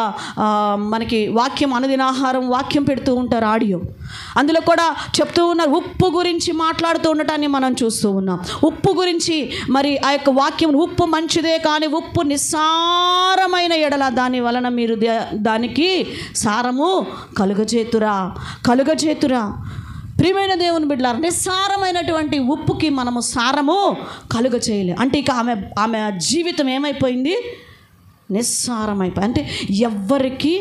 మనకి వాక్యం, అనుదినాహారం వాక్యం పెడుతూ ఉంటారు, ఆడియో. అందులో కూడా చెప్తూ ఉన్నారు, ఉప్పు గురించి మాట్లాడుతూ ఉండటాన్ని మనం చూస్తూ ఉన్నాం. ఉప్పు గురించి మరి ఆ యొక్క వాక్యం, ఉప్పు మంచిదే కానీ ఉప్పు నిస్సారమైన ఎడల దాని వలన మీరు దానికి సారము కలుగజేతురా. ప్రియమైన దేవుని బిడ్డలారా, నిస్సారమైనటువంటి ఉప్పుకి మనము సారము కలుగజేయలేం. అంటే ఇక ఆమె జీవితం ఏమైపోయింది? నిస్సారమైపోయింది. అంటే ఎవ్వరికి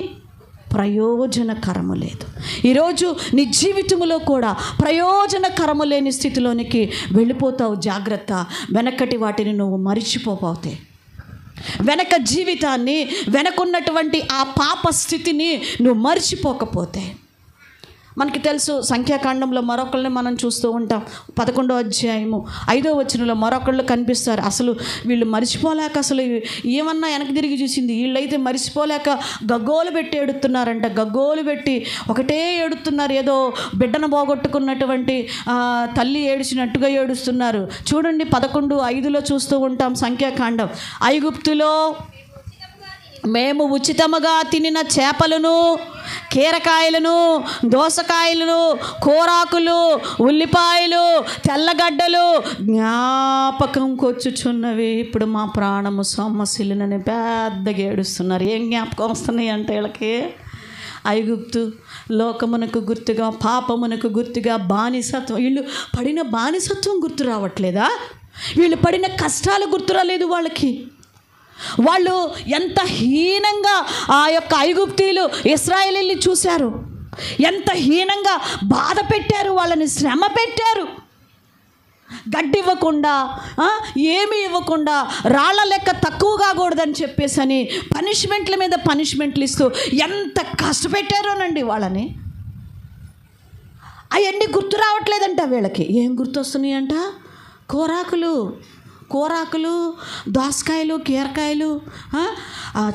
ప్రయోజనకరము లేదు. ఈరోజు నీ జీవితంలో కూడా ప్రయోజనకరము లేని స్థితిలోనికి వెళ్ళిపోతావు. జాగ్రత్త. వెనకటి వాటిని నువ్వు మరిచిపోతే, వెనక జీవితాన్ని, వెనకున్నటువంటి ఆ పాప స్థితిని నువ్వు మరిచిపోకపోతే. మనకి తెలుసు, సంఖ్యాకాండంలో మరొకళ్ళని మనం చూస్తూ ఉంటాం. 11వ అధ్యాయము 5వ వచనంలో మరొకళ్ళు కనిపిస్తారు. అసలు వీళ్ళు మరిచిపోలేక, అసలు ఏమన్నా వెనక్కి తిరిగి చూసింది. వీళ్ళైతే మరిచిపోలేక గగ్గోలు పెట్టి ఏడుతున్నారంట. గగ్గోలు పెట్టి ఒకటే ఏడుతున్నారు. ఏదో బిడ్డను పోగొట్టుకున్నటువంటి తల్లి ఏడిచినట్టుగా ఏడుస్తున్నారు. చూడండి, 11:5లో చూస్తూ ఉంటాం సంఖ్యాకాండం. ఐగుప్తులో మేము ఉచితముగా తినిన చేపలను, కీరకాయలను, దోసకాయలను, కూరాకులు, ఉల్లిపాయలు, తెల్లగడ్డలు జ్ఞాపకంకొచ్చుచున్నవి. ఇప్పుడు మా ప్రాణము సొమ్మసిల్లినని పెద్దగా ఏడుస్తున్నారు. ఏం జ్ఞాపకం వస్తున్నాయి అంటే వీళ్ళకి? ఐగుప్తు లోకమునకు గుర్తుగా, పాపమునకు గుర్తుగా బానిసత్వం. వీళ్ళు పడిన బానిసత్వం గుర్తు రావట్లేదా? వీళ్ళు పడిన కష్టాలు గుర్తు రాలేదు వాళ్ళకి. వాళ్ళు ఎంత హీనంగా ఆ యొక్క ఐగుప్తీయులు ఇశ్రాయేలీయుల్ని చూశారు, ఎంత హీనంగా బాధ పెట్టారు, వాళ్ళని శ్రమ పెట్టారు. గడ్డి ఇవ్వకుండా, ఏమీ ఇవ్వకుండా, రాళ్ల లెక్క తక్కువ కాకూడదని చెప్పేసని పనిష్మెంట్ల మీద పనిష్మెంట్లు ఇస్తూ ఎంత కష్టపెట్టారోనండి వాళ్ళని. అవన్నీ గుర్తు రావట్లేదంట వీళ్ళకి. ఏం గుర్తొస్తున్నాయి అంట? కూరాకులు, దోసకాయలు, కీరకాయలు,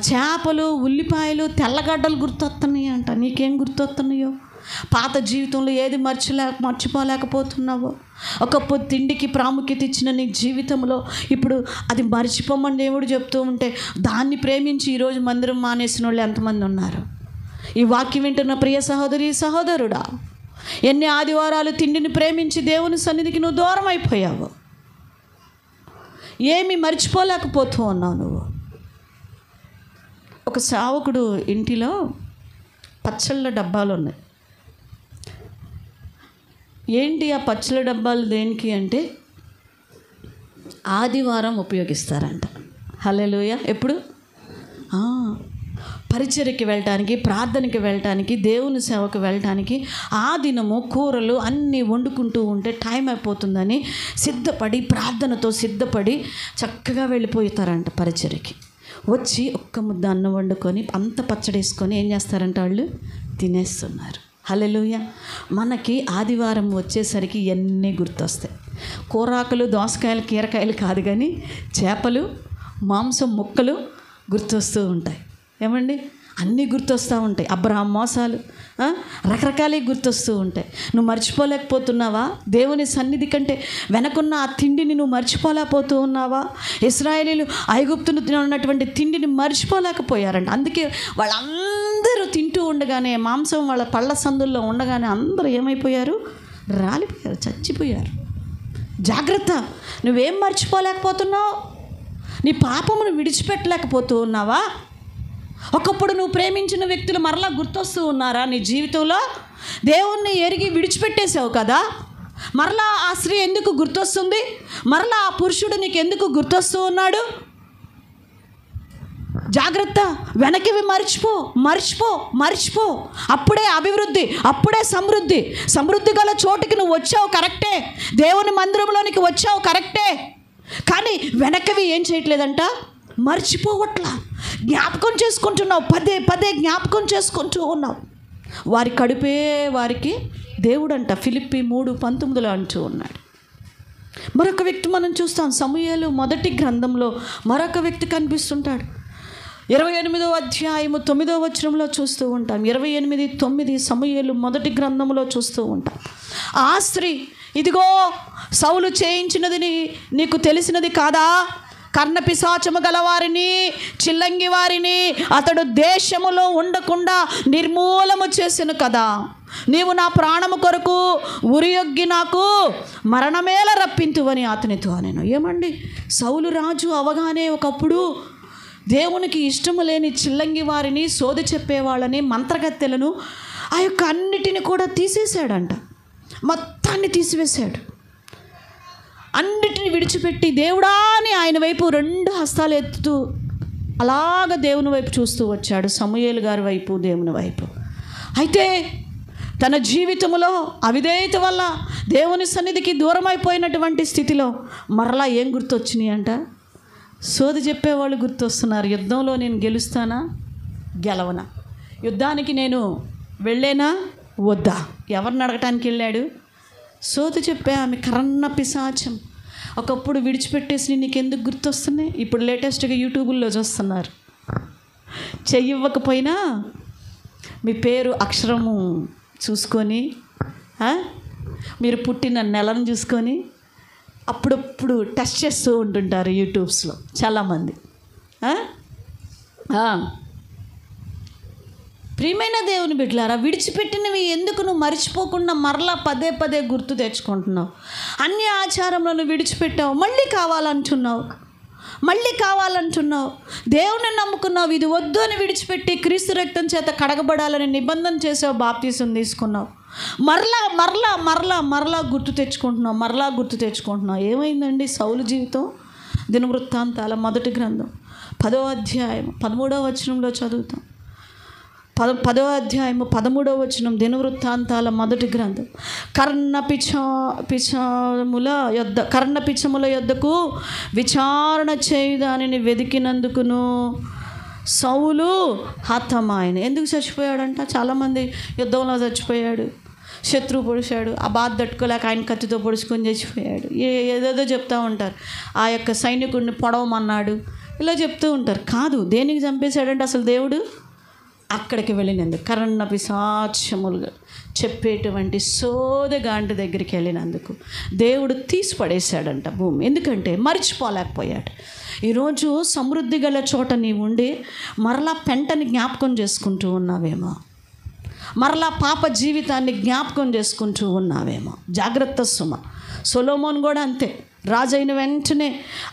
చేపలు, ఉల్లిపాయలు, తెల్లగడ్డలు గుర్తొస్తున్నాయి అంట. నీకేం గుర్తొస్తున్నాయో? పాత జీవితంలో ఏది మర్చిపోలేకపోతున్నావో? ఒకప్పుడు తిండికి ప్రాముఖ్యత ఇచ్చిన నీ జీవితంలో ఇప్పుడు అది మర్చిపోమని దేవుడు చెప్తూ ఉంటే దాన్ని ప్రేమించి ఈరోజు మందిరం మానేసిన వాళ్ళు ఎంతమంది ఉన్నారు? ఈ వాక్యం వింటున్న ప్రియ సహోదరి, సహోదరుడా, ఎన్ని ఆదివారాలు తిండిని ప్రేమించి దేవుని సన్నిధికి నువ్వు దూరం అయిపోయావు? ఏమి మర్చిపోలేకపోతూ ఉన్నావు నువ్వు? ఒక సేవకుడు ఇంటిలో పచ్చళ్ళ డబ్బాలు ఉన్నాయి. ఏంటి ఆ పచ్చళ్ళ డబ్బాలు దేనికి అంటే ఆదివారం ఉపయోగిస్తారంట. హల్లెలూయా. ఎప్పుడు? పరిచర్యకి వెళ్ళటానికి, ప్రార్థనకి వెళ్ళటానికి, దేవుని సేవకు వెళ్ళటానికి ఆ దినము కూరలు అన్నీ వండుకుంటూ ఉంటే టైం అయిపోతుందని సిద్ధపడి, ప్రార్థనతో సిద్ధపడి చక్కగా వెళ్ళిపోతారంట పరిచర్యకి. వచ్చి ఒక్క ముద్ద అన్నం వండుకొని అంత పచ్చడి వేసుకొని ఏం చేస్తారంట? వాళ్ళు తినేస్తున్నారు. హల్లెలూయా. మనకి ఆదివారం వచ్చేసరికి ఎన్ని గుర్తొస్తాయి? కూరాకులు, దోసకాయలు, కీరకాయలు కాదు కానీ చేపలు, మాంసం ముక్కలు గుర్తొస్తూ ఉంటాయి. ఏమండి? అన్నీ గుర్తొస్తూ ఉంటాయి. అబ్రహాం మోసాలు, రకరకాలే గుర్తొస్తూ ఉంటాయి. నువ్వు మర్చిపోలేకపోతున్నావా? దేవుని సన్నిధి కంటే వెనకున్న ఆ తిండిని నువ్వు మర్చిపోలేకపోతూ ఉన్నావా? ఇశ్రాయేలీయులు ఐగుప్తును ఉన్నటువంటి తిండిని మర్చిపోలేకపోయారంట. అందుకే వాళ్ళందరూ తింటూ ఉండగానే, మాంసం వాళ్ళ పళ్ళ సందుల్లో ఉండగానే అందరూ ఏమైపోయారు? రాలిపోయారు, చచ్చిపోయారు. జాగ్రత్త. నువ్వేం మర్చిపోలేకపోతున్నావు? నీ పాపమును విడిచిపెట్టలేకపోతూ ఉన్నావా? ఒకప్పుడు నువ్వు ప్రేమించిన వ్యక్తులు మరలా గుర్తొస్తూ ఉన్నారా నీ జీవితంలో? దేవుణ్ణి ఎరిగి విడిచిపెట్టేశావు కదా, మరలా ఆ స్త్రీ ఎందుకు గుర్తొస్తుంది? మరలా ఆ పురుషుడు నీకు ఎందుకు గుర్తొస్తూ ఉన్నాడు? జాగ్రత్త, వెనక్కి మర్చిపో. అప్పుడే అభివృద్ధి, అప్పుడే సమృద్ధి గల చోటుకి నువ్వు వచ్చావు కరెక్టే, దేవుని మందిరంలోనికి వచ్చావు కరెక్టే, కానీ వెనక్కి ఏం చేయట్లేదంట, మర్చిపోవట్లా, జ్ఞాపకం చేసుకుంటున్నావు, పదే జ్ఞాపకం చేసుకుంటూ ఉన్నావు. వారి కడుపే వారికి దేవుడంట, ఫిలిప్పి 3:19 అంటూ ఉన్నాడు. మరొక వ్యక్తి మనం చూస్తాం, సమూయేలు మొదటి గ్రంథంలో మరొక వ్యక్తి కనిపిస్తుంటాడు. 28వ అధ్యాయము 9వ వచనంలో చూస్తూ ఉంటాం. 28:9 సమూయేలు మొదటి గ్రంథంలో చూస్తూ ఉంటాం. ఆ స్త్రీ, ఇదిగో సౌలు చేయించినది నీకు తెలిసినది కాదా? కర్ణపిశాచము గలవారిని, చిల్లంగి వారిని అతడు దేశములో ఉండకుండా నిర్మూలము చేసెను కదా. నీవు నా ప్రాణము కొరకు ఉరియొగ్గి నాకు మరణమేల రప్పింతువని అతనితో అనెను. ఏమండి, సౌలు రాజు అవగానే ఒకప్పుడు దేవునికి ఇష్టము లేని చిల్లంగి వారిని, సోది చెప్పేవాళ్ళని, మంత్రగత్తెలను, ఆ యొక్క అన్నిటిని కూడా తీసేశాడంట. మొత్తాన్ని తీసివేశాడు. అన్నిటిని విడిచిపెట్టి దేవుడా అని ఆయన వైపు 2 హస్తాలు ఎత్తుతూ అలాగ దేవుని వైపు చూస్తూ వచ్చాడు, సమూయేలు గారి వైపు, దేవుని వైపు. అయితే తన జీవితంలో అవిధేయత వల్ల దేవుని సన్నిధికి దూరం అయిపోయినటువంటి స్థితిలో మరలా ఏం గుర్తొచ్చినాయి అంట? సోది చెప్పేవాళ్ళు గుర్తొస్తున్నారు. యుద్ధంలో నేను గెలుస్తానా, గెలవనా? యుద్ధానికి నేను వెళ్ళేనా, వద్దా? ఎవరిని అడగటానికి వెళ్ళాడు? సోది చెప్పే ఆమె కర్ణపిశాచం. ఒకప్పుడు విడిచిపెట్టేసి నీకెందుకు గుర్తొస్తున్నాయి? ఇప్పుడు లేటెస్ట్గా యూట్యూబుల్లో చూస్తున్నారు. చెయ్యి ఇవ్వకపోయినా మీ పేరు అక్షరము చూసుకొని, మీరు పుట్టిన నెలను చూసుకొని అప్పుడప్పుడు టెస్ట్ చేస్తూ ఉంటుంటారు యూట్యూబ్స్లో చాలామంది. ప్రియమైన దేవుని బిడ్డలారా, విడిచిపెట్టినవి ఎందుకు నువ్వు మర్చిపోకుండా మరలా పదే గుర్తు తెచ్చుకుంటున్నావు? అన్ని ఆచారంలో విడిచిపెట్టావు, మళ్ళీ కావాలంటున్నావు. దేవుని నమ్ముకున్నావు, ఇది వద్దు అని విడిచిపెట్టి క్రీస్తు రక్తం చేత కడగబడాలని నిబంధన చేసావు, బాప్తీసం తీసుకున్నావు. మరలా గుర్తు తెచ్చుకుంటున్నావు. ఏమైందండి సౌలు జీవితం? దినవృత్తాంతాల మొదటి గ్రంథం 10వ అధ్యాయం 13వ వచనంలో చదువుతాం. 10వ అధ్యాయము 13వ వచనం, దినవృత్తాంతాల మొదటి గ్రంథం. కర్ణపిచ్చముల యొద్దకు విచారణ చేయు దానిని వెదికినందుకును సౌలు హతమాయెను. ఎందుకు చచ్చిపోయాడంట? చాలామంది యుద్ధంలో చచ్చిపోయాడు, శత్రువు పొడిచాడు, ఆ బాధ తట్టుకోలేక ఆయన కత్తితో పొడుచుకొని చచ్చిపోయాడు, ఏదేదో చెప్తూ ఉంటారు. ఆ యొక్క సైనికుడిని పొడవమన్నాడు, ఇలా చెప్తూ ఉంటారు. కాదు, దేనికి చంపేశాడంటే అసలు దేవుడు అక్కడికి వెళ్ళినందుకు, కర్ణపిశాచములుగా చెప్పేటువంటి సోదగాంటి దగ్గరికి వెళ్ళినందుకు దేవుడు తీసి పడేశాడంట భూమి. ఎందుకంటే మర్చిపోలేకపోయాడు. ఈరోజు సమృద్ధి గల చోట నీవు ఉండి మరలా పెంటని జ్ఞాపకం చేసుకుంటూ ఉన్నావేమో, మరలా పాప జీవితాన్ని జ్ఞాపకం చేసుకుంటూ ఉన్నావేమో. జాగ్రత్త సుమ. సొలొమోన్ కూడా అంతే. రాజు అయిన వెంటనే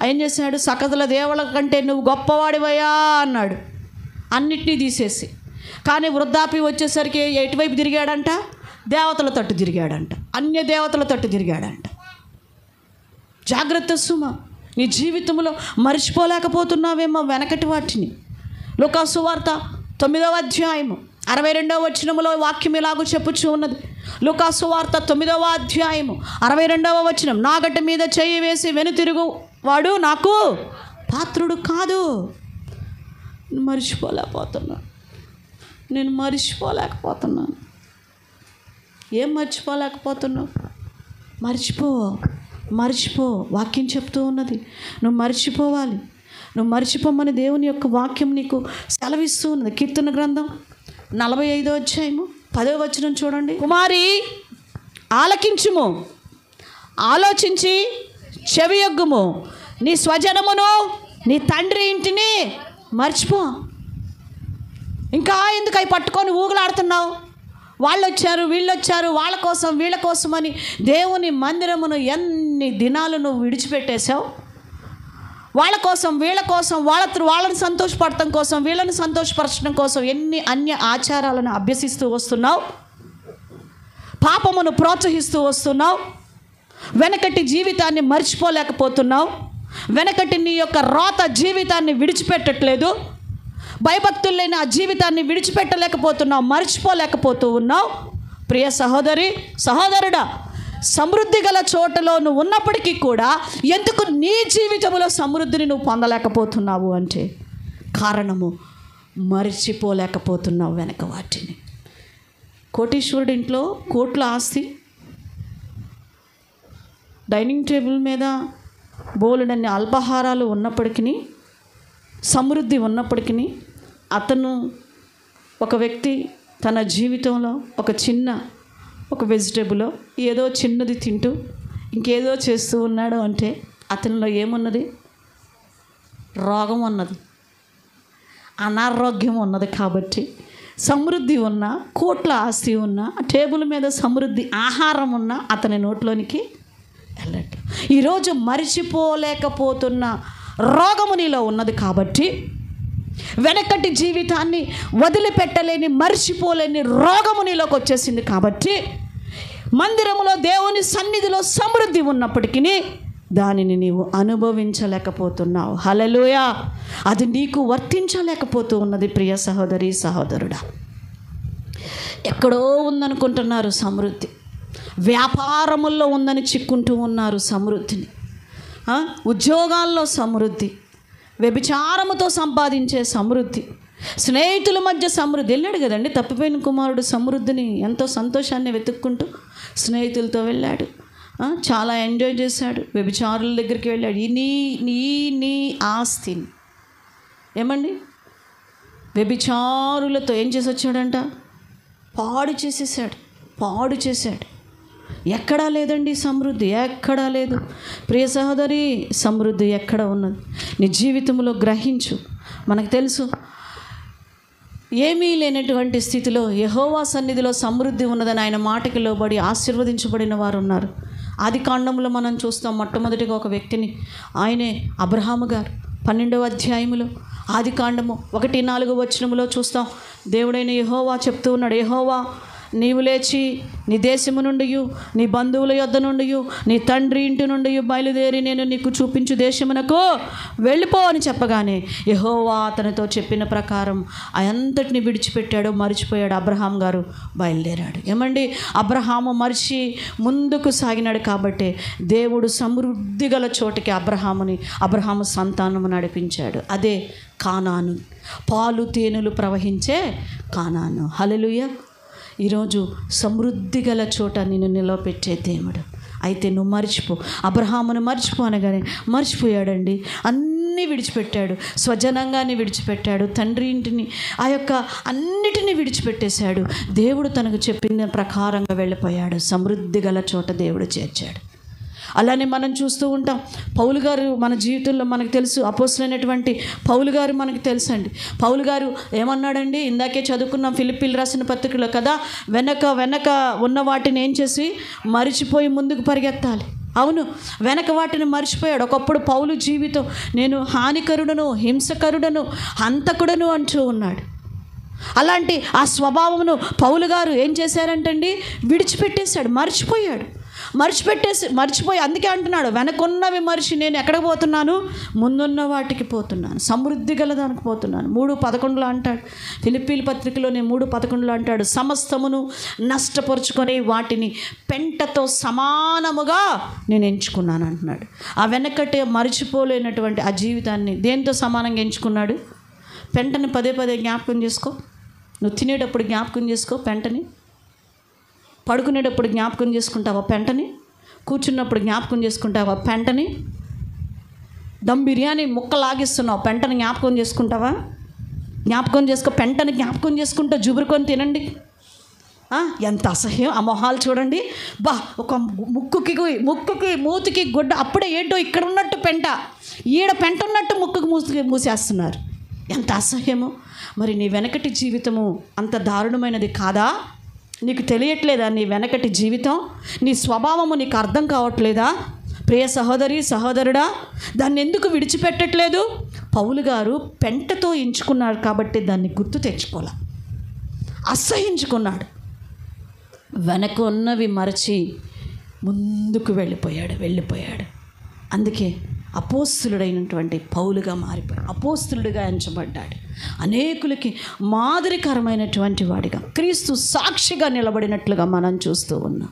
ఏం చేశాడు? సకల దేవుళ్ళ కంటే నువ్వు గొప్పవాడివయ్యా అన్నాడు, అన్నిటినీ తీసేసి. కానీ వృద్ధాప్యం వచ్చేసరికి ఎటువైపు తిరిగాడంట? దేవతల తట్టు తిరిగాడంట, అన్య దేవతల తట్టు తిరిగాడంట. జాగ్రత్త సుమ. నీ జీవితంలో మర్చిపోలేకపోతున్నావేమో వెనకటి వాటిని. లూకాసు సువార్త 9వ అధ్యాయము 62వ వచనములో వాక్యం ఇలాగూ చెప్పుచూ ఉన్నది. లూకాసు సువార్త 9వ అధ్యాయము 62వ వచనం, నాగట మీద చెయ్యి వేసి వెనుతిరుగు వాడు నాకు పాత్రుడు కాదు. నేను మర్చిపోలేకపోతున్నాను. ఏం మర్చిపోలేకపోతున్నావు? మర్చిపో. వాక్యం చెప్తూ ఉన్నది, నువ్వు మర్చిపోవాలి. నువ్వు మర్చిపోమని దేవుని యొక్క వాక్యం నీకు సెలవిస్తూ ఉన్నది. కీర్తన గ్రంథం 45వ అధ్యాయము 10వ వచనం చూడండి. కుమారి ఆలకించుము, ఆలోచించి చెవియొగ్గుము, నీ స్వజనమును నీ తండ్రి ఇంటిని మర్చిపో. ఇంకా ఎందుకు అవి పట్టుకొని ఊగులాడుతున్నావు? వాళ్ళు వచ్చారు, వీళ్ళు వచ్చారు, వాళ్ళ కోసం వీళ్ళ కోసం అని దేవుని మందిరమును ఎన్ని దినాలు నువ్వు విడిచిపెట్టేశావు? వాళ్ళ కోసం, వీళ్ళ కోసం, వాళ్ళని సంతోషపడటం కోసం, వీళ్ళని సంతోషపరచడం కోసం ఎన్ని అన్య ఆచారాలను అభ్యసిస్తూ వస్తున్నావు. పాపమును ప్రోత్సహిస్తూ వస్తున్నావు. వెనకటి జీవితాన్ని మర్చిపోలేకపోతున్నావు. వెనకటి నీ యొక్క రోత జీవితాన్ని విడిచిపెట్టట్లేదు. భయభక్తులైన ఆ జీవితాన్ని విడిచిపెట్టలేకపోతున్నావు, మర్చిపోలేకపోతూ ఉన్నావు. ప్రియ సహోదరి, సహోదరుడా, సమృద్ధి గల చోటలో నువ్వు ఉన్నప్పటికీ కూడా ఎందుకు నీ జీవితంలో సమృద్ధిని నువ్వు పొందలేకపోతున్నావు అంటే కారణము మర్చిపోలేకపోతున్నావు వెనక వాటిని. కోటీశ్వరుడి ఇంట్లో కోట్ల ఆస్తి, డైనింగ్ టేబుల్ మీద బోలెడన్ని అల్పాహారాలు ఉన్నప్పటికీ, సమృద్ధి ఉన్నప్పటికీ, అతను ఒక వ్యక్తి తన జీవితంలో ఒక వెజిటేబుల్ ఏదో చిన్నది తింటూ ఇంకేదో చేస్తూ ఉన్నాడు అంటే అతనిలో ఏమున్నది? రోగం ఉన్నది, అనారోగ్యం ఉన్నది. కాబట్టి సమృద్ధి ఉన్న, కోట్ల ఆస్తి ఉన్న, టేబుల్ మీద సమృద్ధి ఆహారం ఉన్న అతని నోట్లోనికి వెళ్ళట్టు. ఈరోజు మరిచిపోలేకపోతున్న రోగము నీలో ఉన్నది. కాబట్టి వెనకటి జీవితాన్ని వదిలిపెట్టలేని, మర్చిపోలేని రోగము నీలోకి వచ్చేసింది. కాబట్టి మందిరములో, దేవుని సన్నిధిలో సమృద్ధి ఉన్నప్పటికీ దానిని నీవు అనుభవించలేకపోతున్నావు. హల్లెలూయా! అది నీకు వర్తించలేకపోతూ ఉన్నది. ప్రియ సహోదరి, సహోదరుడా, ఎక్కడో ఉందనుకుంటున్నారు సమృద్ధి. వ్యాపారముల్లో ఉందని చిక్కుంటూ ఉన్నారు సమృద్ధిని. ఉద్యోగాల్లో సమృద్ధి, వ్యభిచారముతో సంపాదించే సమృద్ధి, స్నేహితుల మధ్య సమృద్ధి. వెళ్ళాడు కదండి తప్పిపోయిన కుమారుడు సమృద్ధిని, ఎంతో సంతోషాన్ని వెతుక్కుంటూ స్నేహితులతో వెళ్ళాడు. చాలా ఎంజాయ్ చేశాడు. వ్యభిచారుల దగ్గరికి వెళ్ళాడు. నీ ఆస్తిని ఏమండి వ్యభిచారులతో ఏం చేసి వచ్చాడంట? పాడు చేశాడు. ఎక్కడా లేదండి సమృద్ధి, ఎక్కడా లేదు. ప్రియ సహోదరి, సమృద్ధి ఎక్కడ ఉన్నది నీ జీవితంలో గ్రహించు. మనకు తెలుసు, ఏమీ లేనటువంటి స్థితిలో యెహోవా సన్నిధిలో సమృద్ధి ఉన్నదని ఆయన మాటకి లోబడి ఆశీర్వదించబడిన వారు ఉన్నారు. ఆది కాండంలో మనం చూస్తాం. మొట్టమొదటిగా ఒక వ్యక్తిని, ఆయనే అబ్రహాము గారు. 12వ అధ్యాయములో ఆది కాండము 1-4 చూస్తాం. దేవుడైన యెహోవా చెప్తూ ఉన్నాడు, యెహోవా నీవు లేచి నీ దేశము నుండి, నీ బంధువుల యొద్ద నుండి, నీ తండ్రి ఇంటి నుండి బయలుదేరి నేను నీకు చూపించు దేశమునకు వెళ్ళిపో అని చెప్పగానే యెహోవా అతనితో చెప్పిన ప్రకారం అంతటిని విడిచిపెట్టాడు, మరిచిపోయాడు. అబ్రహాం గారు బయలుదేరాడు. ఏమండి, అబ్రహాము మరిచి ముందుకు సాగినాడు. కాబట్టి దేవుడు సమృద్ధి గల చోటికి అబ్రహాము సంతానము నడిపించాడు. అదే కానాను, పాలు తేనెలు ప్రవహించే కానాను. హల్లెలూయా! ఈరోజు సమృద్ధి గల చోట నిన్ను నిలవపెట్టే దేవుడు. అయితే నువ్వు మర్చిపో. అబ్రహామును మర్చిపో అనగానే మర్చిపోయాడండి. అన్నీ విడిచిపెట్టాడు. స్వజనంగాన్ని విడిచిపెట్టాడు. తండ్రి ఇంటిని, ఆ యొక్క అన్నిటినీ విడిచిపెట్టేశాడు. దేవుడు తనకు చెప్పిన ప్రకారంగా వెళ్ళిపోయాడు. సమృద్ధి గల చోట దేవుడు చేర్చాడు. అలానే మనం చూస్తూ ఉంటాం. పౌలు గారు మన జీవితంలో మనకు తెలుసు. అపోస్తలుడైనటువంటి పౌలు గారు మనకు తెలుసు అండి. పౌలు గారు ఏమన్నాడండి? ఇందాకే చదువుకున్నాం ఫిలిప్పీలు రాసిన పత్రికలో కదా, వెనక ఉన్న వాటిని ఏం చేసి మరిచిపోయి ముందుకు పరిగెత్తాలి. అవును, వెనక వాటిని మర్చిపోయాడు. ఒకప్పుడు పౌలు జీవితం, నేను హానికరుడను, హింసకరుడను, హంతకుడను అంటూ ఉన్నాడు. అలాంటి ఆ స్వభావమును పౌలు గారు ఏం చేశారంటండి? విడిచిపెట్టేశాడు, మర్చిపోయి అందుకే అంటున్నాడు, వెనకున్నవి మరిచి నేను ఎక్కడికి పోతున్నాను? ముందున్న వాటికి పోతున్నాను, సమృద్ధి గలదానికి పోతున్నాను. 3:11 అంటాడు. ఫిలిప్పీల పత్రికలోనే 3:11 అంటాడు, సమస్తమును నష్టపరుచుకొని వాటిని పెంటతో సమానముగా నేను ఎంచుకున్నాను అంటున్నాడు. ఆ వెనకటి మరిచిపోలేనటువంటి ఆ జీవితాన్ని దేంతో సమానంగా ఎంచుకున్నాడు? పెంటని పదే జ్ఞాపకం చేసుకో. నువ్వు తినేటప్పుడు జ్ఞాపకం చేసుకో పెంటని. పడుకునేటప్పుడు జ్ఞాపకం చేసుకుంటావా పెంటని? కూర్చున్నప్పుడు జ్ఞాపకం చేసుకుంటావా పెంటని? దమ్ బిర్యానీ ముక్కలాగిస్తున్నావు, పెంటని జ్ఞాపకం చేసుకుంటావా? జ్ఞాపకం చేసుకో. పెంటని జ్ఞాపకం చేసుకుంటా జుబురుకొని తినండి. ఎంత అసహ్యం! ఆ మొహాలు చూడండి. ఒక ముక్కుకి మూతికి గుడ్డ, అప్పుడే ఏంటో ఇక్కడ ఉన్నట్టు పెంట, ఈడ పెంట ఉన్నట్టు ముక్కుకి మూసేస్తున్నారు. ఎంత అసహ్యము! మరి నీ వెనకటి జీవితము అంత దారుణమైనది కాదా? నీకు తెలియట్లేదా నీ వెనకటి జీవితం? నీ స్వభావము నీకు అర్థం కావట్లేదా? ప్రియ సహోదరి సహోదరుడా, దాన్ని ఎందుకు విడిచిపెట్టట్లేదు? పౌలు గారు పెంటతో ఎంచుకున్నాడు కాబట్టి దాన్ని గుర్తు తెచ్చుకోలే, అసహించుకున్నాడు. వెనక ఉన్నవి మరచి ముందుకు వెళ్ళిపోయాడు. అందుకే అపోస్తులుడైనటువంటి పౌలుగా మారిపోయాడు, అపోస్తులుడిగా ఎంచబడ్డాడు. అనేకులకి మాదిరికరమైనటువంటి వాడిగా, క్రీస్తు సాక్షిగా నిలబడినట్లుగా మనం చూస్తూ ఉన్నాం.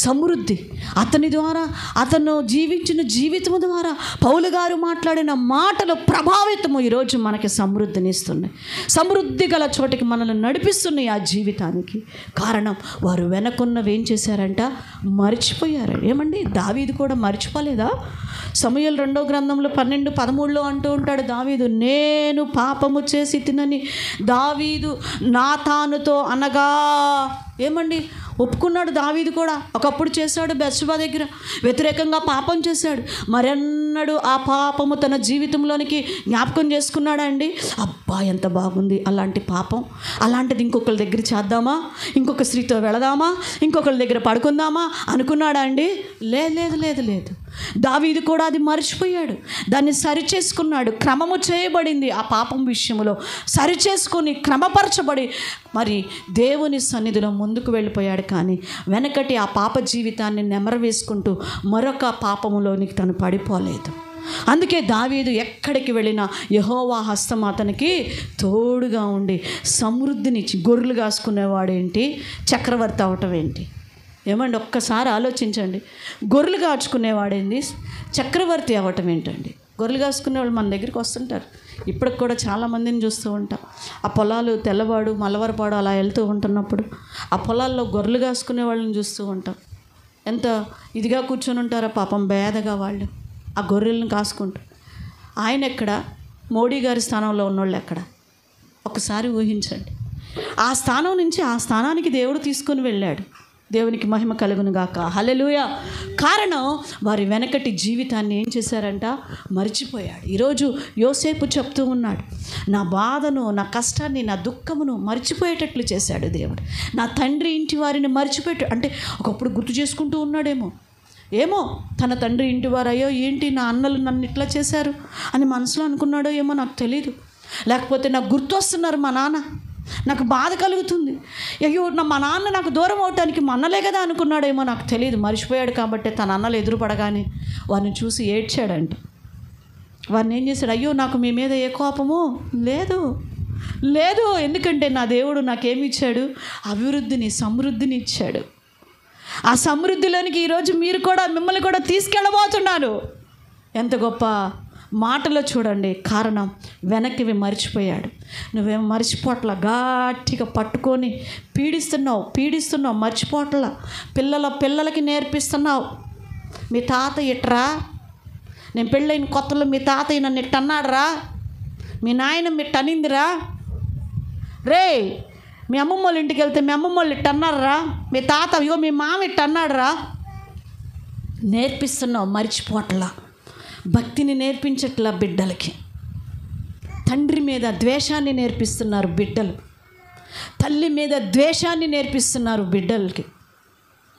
సమృద్ధి అతని ద్వారా, అతను జీవించిన జీవితం ద్వారా, పౌలు గారు మాట్లాడిన మాటల ప్రభావితము ఈరోజు మనకి సమృద్ధినిస్తున్నాయి. సమృద్ధి గల చోటికి మనల్ని నడిపిస్తున్నాయి ఆ జీవితానికి. కారణం వారు వెనకున్నవి ఏం చేశారంట? మర్చిపోయారు. ఏమండి, దావీదు కూడా మర్చిపోలేదా? సమూయేలు 2వ గ్రంథంలో 12:13 అంటూ ఉంటాడు దావీదు, నేను పాపము చేసి తినని దావీదు నాతానుతో అనగా. ఏమండి, ఒప్పుకున్నాడు దావీదు కూడా. ఒకప్పుడు చేశాడు, బెత్షెబా దగ్గర వ్యతిరేకంగా పాపం చేశాడు. మరెన్నడూ ఆ పాపము తన జీవితంలోనికి జ్ఞాపకం చేసుకున్నాడా అండి? అబ్బా ఎంత బాగుంది అలాంటి పాపం, అలాంటిది ఇంకొకరి దగ్గర చేద్దామా, ఇంకొక స్త్రీతో వెళదామా, ఇంకొకరి దగ్గర పడుకుందామా అనుకున్నాడా అండి? లేదు. దావీదు కూడా అది మర్చిపోయాడు, దాన్ని సరిచేసుకున్నాడు. క్రమము చేయబడింది ఆ పాపం విషయంలో, సరిచేసుకొని క్రమపరచబడి మరి దేవుని సన్నిధిలో ముందుకు వెళ్ళిపోయాడు. కానీ వెనకటి ఆ పాప జీవితాన్ని నెమరు వేసుకుంటూ మరొక పాపములోనికి తను పడిపోలేదు. అందుకే దావీదు ఎక్కడికి వెళ్ళినా యెహోవా హస్తం అతనికి తోడుగా ఉండి సమృద్ధినిచ్చి, గొర్రెలు కాసుకునేవాడేంటి, చక్రవర్తి అవటం ఏంటి? ఏమండి, ఒక్కసారి ఆలోచించండి. గొర్రెలు కాచుకునేవాడేంది, చక్రవర్తి అవ్వటం ఏంటండి? గొర్రెలు కాసుకునే వాళ్ళు మన దగ్గరికి వస్తుంటారు. ఇప్పటికి కూడా చాలామందిని చూస్తూ ఉంటాం. ఆ పొలాలు తెల్లవాడు మలవరపాడు అలా వెళ్తూ ఉంటున్నప్పుడు ఆ పొలాల్లో గొర్రెలు కాసుకునే వాళ్ళని చూస్తూ ఉంటాం. ఎంత ఇదిగా కూర్చొని ఉంటారో పాపం, భేదగా వాళ్ళు ఆ గొర్రెలను కాసుకుంటూ. ఆయన ఎక్కడ, మోడీ గారి స్థానంలో ఉన్నోళ్ళు ఎక్కడ? ఒకసారి ఊహించండి. ఆ స్థానం నుంచి ఆ స్థానానికి దేవుడు తీసుకొని వెళ్ళాడు. దేవునికి మహిమ కలుగును గాక. హల్లెలూయా. కారణం వారి వెనకటి జీవితాన్ని ఏం చేశారంట? మర్చిపోయాడు. ఈరోజు యోసేపు చెప్తూ ఉన్నాడు, నా బాధను, నా కష్టాన్ని, నా దుఃఖమును మర్చిపోయేటట్లు చేశాడు దేవుడు. నా తండ్రి ఇంటి వారిని మర్చిపోయేట అంటే ఒకప్పుడు గుర్తు చేసుకుంటూ ఉన్నాడేమో, తన తండ్రి ఇంటి వారు, అయ్యో ఏంటి నా అన్నలు నన్ను ఇట్లా చేశారు అని మనసులో అనుకున్నాడో ఏమో నాకు తెలీదు. లేకపోతే నాకు గుర్తు వస్తున్నారు మా నాన్న, నాకు బాధ కలుగుతుంది, అయ్యో మా నాన్న నాకు దూరం అవటానికి మా అన్నలే కదా అనుకున్నాడేమో నాకు తెలియదు. మర్చిపోయాడు కాబట్టి తన అన్నలు ఎదురుపడగానే వారిని చూసి ఏడ్చాడంట. వారిని ఏం చేశాడు? అయ్యో నాకు మీ మీద ఏ కోపము లేదు, ఎందుకంటే నా దేవుడు నాకేమి ఇచ్చాడు? అభివృద్ధిని, సమృద్ధిని ఇచ్చాడు. ఆ సమృద్ధిలోనికి ఈరోజు మిమ్మల్ని కూడా తీసుకెళ్ళబోతున్నాను. ఎంత గొప్ప మాటలో చూడండి. కారణం వెనక్కి మర్చిపోయాడు. నువ్వేమో మర్చిపోట్ల, గట్టిగా పట్టుకొని పీడిస్తున్నావు, మర్చిపోట్ల. పిల్లలకి నేర్పిస్తున్నావు. మీ తాత ఇట్రా, నేను పెళ్ళైన కొత్తలో మీ తాతయ్య నన్ను ఇట్ట అన్నాడురా, మీ నాయన మిట్ట అనిందిరా, రే మీ అమ్మమ్మ వాళ్ళ ఇంటికి వెళ్తే మీ అమ్మమ్మ వాళ్ళు ఇట్ట అన్నారా, మీ తాత అయ్యో మీ మామ ఇట్ట అన్నాడురా. నేర్పిస్తున్నావు, మర్చిపోట్లా. భక్తిని నేర్పించట్లా బిడ్డలకి. తండ్రి మీద ద్వేషాన్ని నేర్పిస్తున్నారు బిడ్డలు, తల్లి మీద ద్వేషాన్ని నేర్పిస్తున్నారు బిడ్డలకి.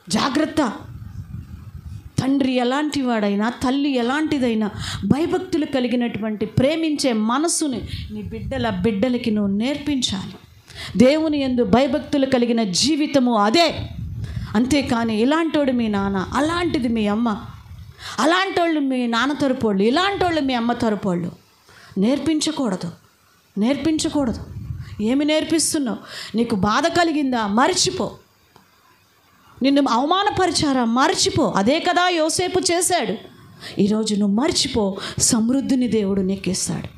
జాగ్రత్త. తండ్రి ఎలాంటి వాడైనా, తల్లి ఎలాంటిదైనా భయభక్తులు కలిగినటువంటి ప్రేమించే మనసుని నీ బిడ్డలకి నువ్వు నేర్పించాలి. దేవుని యందు భయభక్తులు కలిగిన జీవితము అదే. అంతేకాని ఇలాంటోడు మీ నాన్న, అలాంటిది మీ అమ్మ, అలాంటోళ్ళు మీ నాన్న తరపోళ్ళు, ఇలాంటోళ్ళు మీ అమ్మ తరపోళ్ళు నేర్పించకూడదు. ఏమి నేర్పిస్తున్నావు? నీకు బాధ కలిగిందా? మర్చిపో. నిన్ను అవమానపరిచారా? మర్చిపో. అదే కదా యోసేపు చేశాడు. ఈరోజు నువ్వు మర్చిపో, సమృద్ధిని దేవుడు నీకు ఇస్తాడు.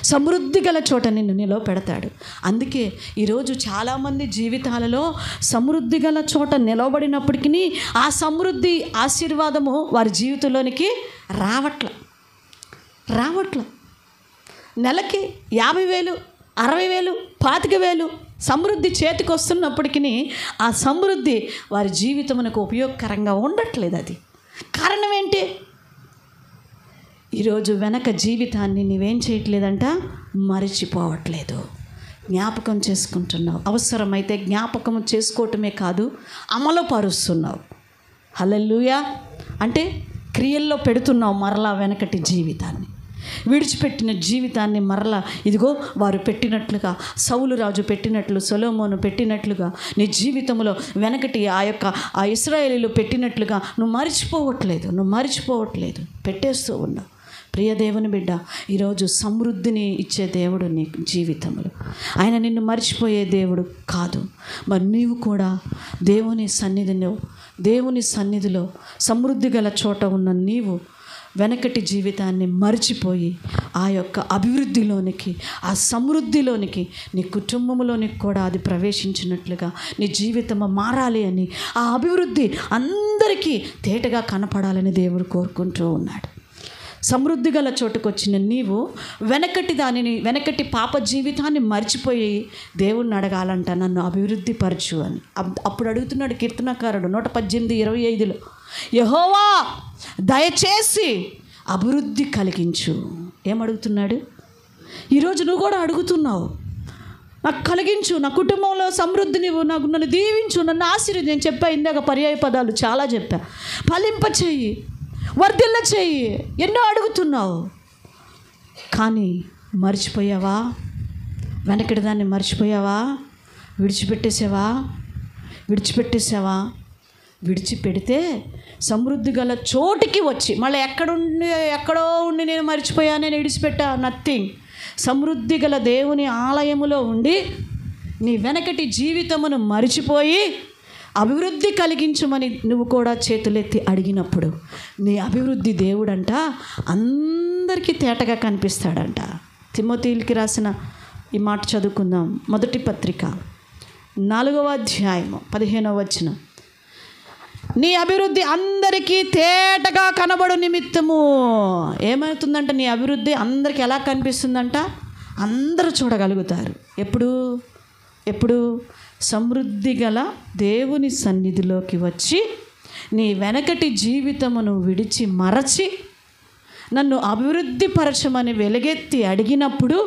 సమృద్ధి గల చోట నిన్ను నిలవపెడతాడు. అందుకే ఈరోజు చాలామంది జీవితాలలో సమృద్ధి గల చోట నిలవబడినప్పటికీ ఆ సమృద్ధి ఆశీర్వాదము వారి జీవితంలోనికి రావట్ల. నెలకి 50,000, 60,000, 25,000 సమృద్ధి చేతికి వస్తున్నప్పటికీ ఆ సమృద్ధి వారి జీవితమునకు ఉపయోగకరంగా ఉండట్లేదు. అది కారణం ఏంటి? ఈరోజు వెనక జీవితాన్ని నీవేం చేయట్లేదంట? మరిచిపోవట్లేదు, జ్ఞాపకం చేసుకుంటున్నావు. అవసరమైతే జ్ఞాపకం చేసుకోవటమే కాదు, అమలు పరుస్తున్నావు. హల్లెలూయా. అంటే క్రియల్లో పెడుతున్నావు మరలా వెనకటి జీవితాన్ని, విడిచిపెట్టిన జీవితాన్ని మరలా ఇదిగో వారు పెట్టినట్లుగా, సౌలు రాజు పెట్టినట్లు, సొలొమోను పెట్టినట్లుగా నీ జీవితంలో వెనకటి ఆ ఇశ్రాయేలీలు పెట్టినట్లుగా నువ్వు మరిచిపోవట్లేదు, పెట్టేస్తూ ఉన్నావు. ప్రియ దేవుని బిడ్డ, ఈరోజు సమృద్ధిని ఇచ్చే దేవుడు నీ జీవితంలో, ఆయన నిన్ను మర్చిపోయే దేవుడు కాదు. మరి నీవు కూడా దేవుని సన్నిధిలో సమృద్ధి గల చోట ఉన్న నీవు వెనకటి జీవితాన్ని మర్చిపోయి ఆ యొక్క అభివృద్ధిలోనికి, ఆ సమృద్ధిలోనికి, నీ కుటుంబంలోనికి కూడా అది ప్రవేశించినట్లుగా నీ జీవితం మారాలి అని, ఆ అభివృద్ధి అందరికీ తేటగా కనపడాలని దేవుడు కోరుకుంటూ ఉన్నాడు. సమృద్ధి గల చోటుకు వచ్చిన నీవు వెనకటి పాప జీవితాన్ని మర్చిపోయి దేవుణ్ణి అడగాలంట, నన్ను అభివృద్ధి పరచు అని. అప్పుడు అడుగుతున్నాడు కీర్తనకారుడు 118:25లో, యెహోవా దయచేసి అభివృద్ధి కలిగించు. ఏమడుగుతున్నాడు? ఈరోజు నువ్వు కూడా అడుగుతున్నావు, నాకు కలిగించు, నా కుటుంబంలో సమృద్ధిని, నన్ను దీవించు, నన్ను ఆశీర్వదించు. నేను చెప్పా ఇందాక పర్యాయ పదాలు చాలా చెప్పా. ఫలింప చెయ్యి, వర్ధిల్ల చెయ్యి, ఎన్నో అడుగుతున్నావు. కానీ మర్చిపోయావా? వెనకటి దాన్ని మర్చిపోయావా? విడిచిపెట్టేసావా? విడిచిపెడితే సమృద్ధి గల చోటికి వచ్చి మళ్ళీ ఎక్కడో ఉండి నేను మర్చిపోయా, నేను విడిచిపెట్టా, నథింగ్. సమృద్ధి గల దేవుని ఆలయములో ఉండి నీ వెనకటి జీవితమును మరిచిపోయి అభివృద్ధి కలిగించమని నువ్వు కూడా చేతులెత్తి అడిగినప్పుడు నీ అభివృద్ధి దేవుడంట అందరికీ తేటగా కనిపిస్తాడంట. తిమోతీయులకి రాసిన ఈ మాట చదువుకుందాం. మొదటి పత్రిక 4వ అధ్యాయము 15వ వచనం. నీ అభివృద్ధి అందరికీ తేటగా కనబడు నిమిత్తము. ఏమవుతుందంట? నీ అభివృద్ధి అందరికీ ఎలా కనిపిస్తుందంట? అందరూ చూడగలుగుతారు. ఎప్పుడు సమృద్ధి గల దేవుని సన్నిధిలోకి వచ్చి నీ వెనకటి జీవితమును విడిచి మరచి నన్ను అభివృద్ధి పరచమని వెలుగెత్తి అడిగినప్పుడు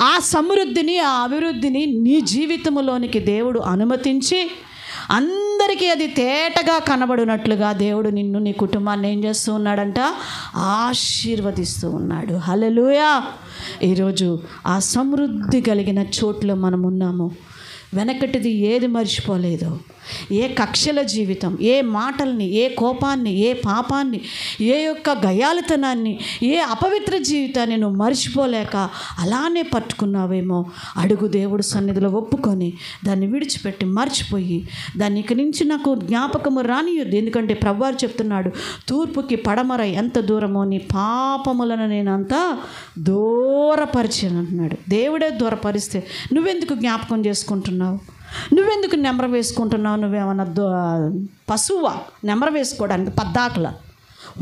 ఆ సమృద్ధిని, ఆ అభివృద్ధిని నీ జీవితంలోనికి దేవుడు అనుమతించి అందరికీ అది తేటగా కనబడినట్లుగా దేవుడు నిన్ను, నీ కుటుంబాన్ని ఏం చేస్తూ ఉన్నాడంట? ఆశీర్వదిస్తూ ఉన్నాడు. హల్లెలూయా. ఈరోజు ఆ సమృద్ధి కలిగిన చోట్ల మనం ఉన్నాము. వెనకటిది ఏది మర్చిపోలేదో, ఏ కక్షల జీవితం, ఏ మాటల్ని, ఏ కోపాన్ని, ఏ పాపాన్ని, ఏ యొక్క గయాలితనాన్ని, ఏ అపవిత్ర జీవితాన్ని నువ్వు మర్చిపోలేక అలానే పట్టుకున్నావేమో. అడుగు దేవుడు సన్నిధిలో ఒప్పుకొని దాన్ని విడిచిపెట్టి మర్చిపోయి దాన్ని ఇక నుంచి నాకు జ్ఞాపకము రానియొద్దు. ఎందుకంటే ప్రభువారు చెప్తున్నాడు, తూర్పుకి పడమర ఎంత దూరమో నీ పాపములను నేను అంతా దూరపరిచాను అంటున్నాడు. దేవుడే దూరపరిస్తే నువ్వెందుకు జ్ఞాపకం చేసుకుంటున్నావు? నువ్వెందుకు నెమర వేసుకుంటున్నావు? నువ్వేమన్నా పశువా నెమర వేసుకోవడానికి? పద్దాకల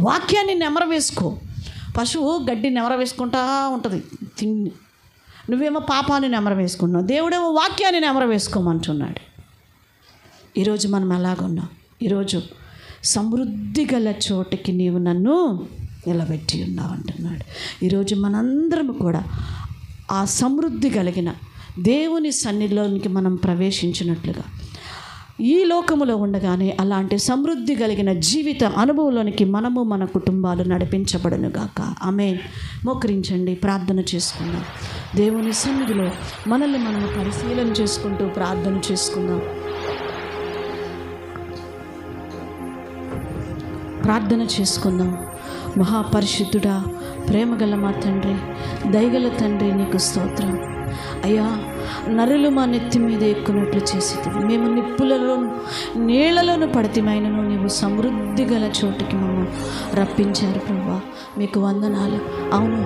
వాక్యాన్ని నెమర వేసుకో. పశువు గడ్డి నెమర వేసుకుంటా ఉంటుంది తిండి. నువ్వేమో పాపాన్ని నెమర వేసుకుంటున్నావు, దేవుడేమో వాక్యాన్ని నెమర వేసుకోమంటున్నాడు. ఈరోజు మనం ఎలాగున్నాం? ఈరోజు సమృద్ధి గల చోటికి నీవు నన్ను నిలబెట్టి ఉన్నావు అంటున్నాడు. ఈరోజు మనందరం కూడా ఆ సమృద్ధి కలిగిన దేవుని సన్నిధిలోనికి మనం ప్రవేశించినట్లుగా ఈ లోకములో ఉండగానే అలాంటి సమృద్ధి కలిగిన జీవిత అనుభవంలోనికి మనము, మన కుటుంబాలు నడిపించబడునుగాక. ఆమేన్. మోకరించండి, ప్రార్థన చేసుకుందాం. దేవుని సన్నిధిలో మనల్ని మనము పరిశీలన చేసుకుంటూ ప్రార్థన చేసుకుందాం. ప్రార్థన చేసుకుందాం. మహాపరిశుద్ధుడా, ప్రేమగల మా తండ్రి, దయగల తండ్రి, నీకు స్తోత్రం అయ్యా. నరులు మా నెత్తి మీద ఎక్కునట్లు చేసేది, మేము నిప్పులలోను నీళ్లలోను పడితేమైనను నీవు సమృద్ధి గల చోటుకి మమ్మల్ని రప్పించారు ప్రభువా. మీకు వందనాలు. అవును,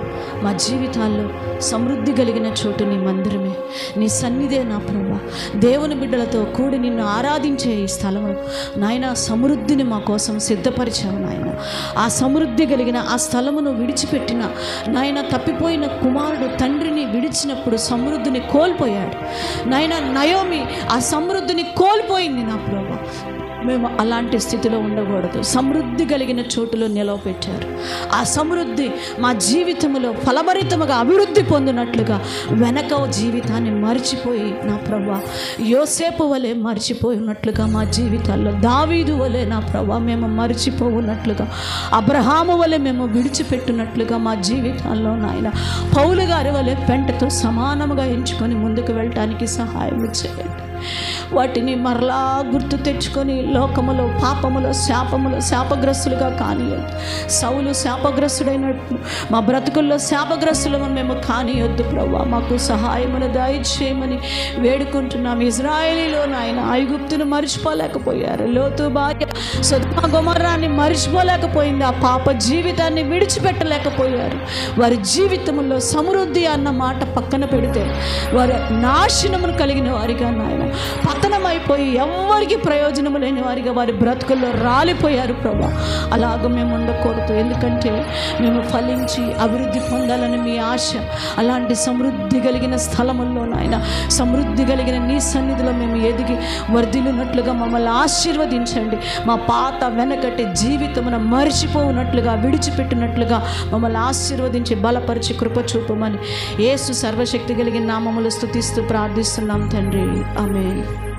మా జీవితాల్లో సమృద్ధి కలిగిన చోటు నీ మందిరమే, నీ సన్నిధే నా ప్రభువా. దేవుని బిడ్డలతో కూడి నిన్ను ఆరాధించే ఈ స్థలంలో నాయన సమృద్ధిని మా కోసం సిద్ధపరిచావు నాయన. ఆ సమృద్ధి కలిగిన ఆ స్థలమును విడిచిపెట్టిన నాయన తప్పిపోయిన కుమారుడు తండ్రిని విడిచినప్పుడు సమృద్ధిని కోల్పోయాడు నాయన. నయోమి ఆ సమృద్ధిని కోల్పోయింది నా ప్రభువా. మేము అలాంటి స్థితిలో ఉండకూడదు. సమృద్ధి కలిగిన చోటులో నిలవపెట్టారు. ఆ సమృద్ధి మా జీవితంలో ఫలభరితముగా అభివృద్ధి పొందినట్లుగా వెనక జీవితాన్ని మర్చిపోయి నా ప్రభువా యోసేపు వలె మర్చిపోయినట్లుగా మా జీవితాల్లో, దావీదు వలె నా ప్రభువా మేము మర్చిపోవున్నట్లుగా, అబ్రహాము వలె మేము విడిచిపెట్టినట్లుగా మా జీవితాల్లో నాయన పౌలు గారి వలె పెంటతో సమానముగా ఎంచుకొని ముందుకు వెళ్ళటానికి సహాయం చేయండి. వాటిని మరలా గుర్తు తెచ్చుకొని లోకములో, పాపములో, శాపములో శాపగ్రస్తులుగా కానియొద్దు. సౌలు శాపగ్రస్తుడైనట్టు మా బ్రతుకుల్లో శాపగ్రస్తులను మేము కానియొద్దు ప్రభువా. మాకు సహాయమును దయచేయమని వేడుకుంటున్నాం. ఇజ్రాయేలీలో నాయన ఐగుప్తును మర్చిపోలేకపోయారు. లోతు భార్య సొదొమ గొమొర్రాని మర్చిపోలేకపోయింది. ఆ పాప జీవితాన్ని విడిచిపెట్టలేకపోయారు. వారి జీవితంలో సమృద్ధి అన్న మాట పక్కన పెడితే వారు నాశనమును కలిగిన వారిగా నాయన పతనమైపోయి ఎవరికి ప్రయోజనము లేని వారిగా వారి బ్రతుకుల్లో రాలిపోయారు ప్రభా. అలాగ మేము ఉండకూడదు. ఎందుకంటే మేము ఫలించి అభివృద్ధి పొందాలని మీ ఆశ. అలాంటి సమృద్ధి కలిగిన స్థలముల్లో నాయన సమృద్ధి కలిగిన నీ సన్నిధిలో మేము ఎదిగి వర్ధిల్లునట్లుగా మమ్మల్ని ఆశీర్వదించండి. మా పాత వెనకటి జీవితమును మర్చిపోవునట్లుగా, విడిచిపెట్టినట్లుగా మమ్మల్ని ఆశీర్వదించి బలపరిచి కృప చూపమని యేసు సర్వశక్తి కలిగిన నామములు స్తుతిస్తూ ప్రార్థిస్తున్నాం తండ్రి. ఆమేన్.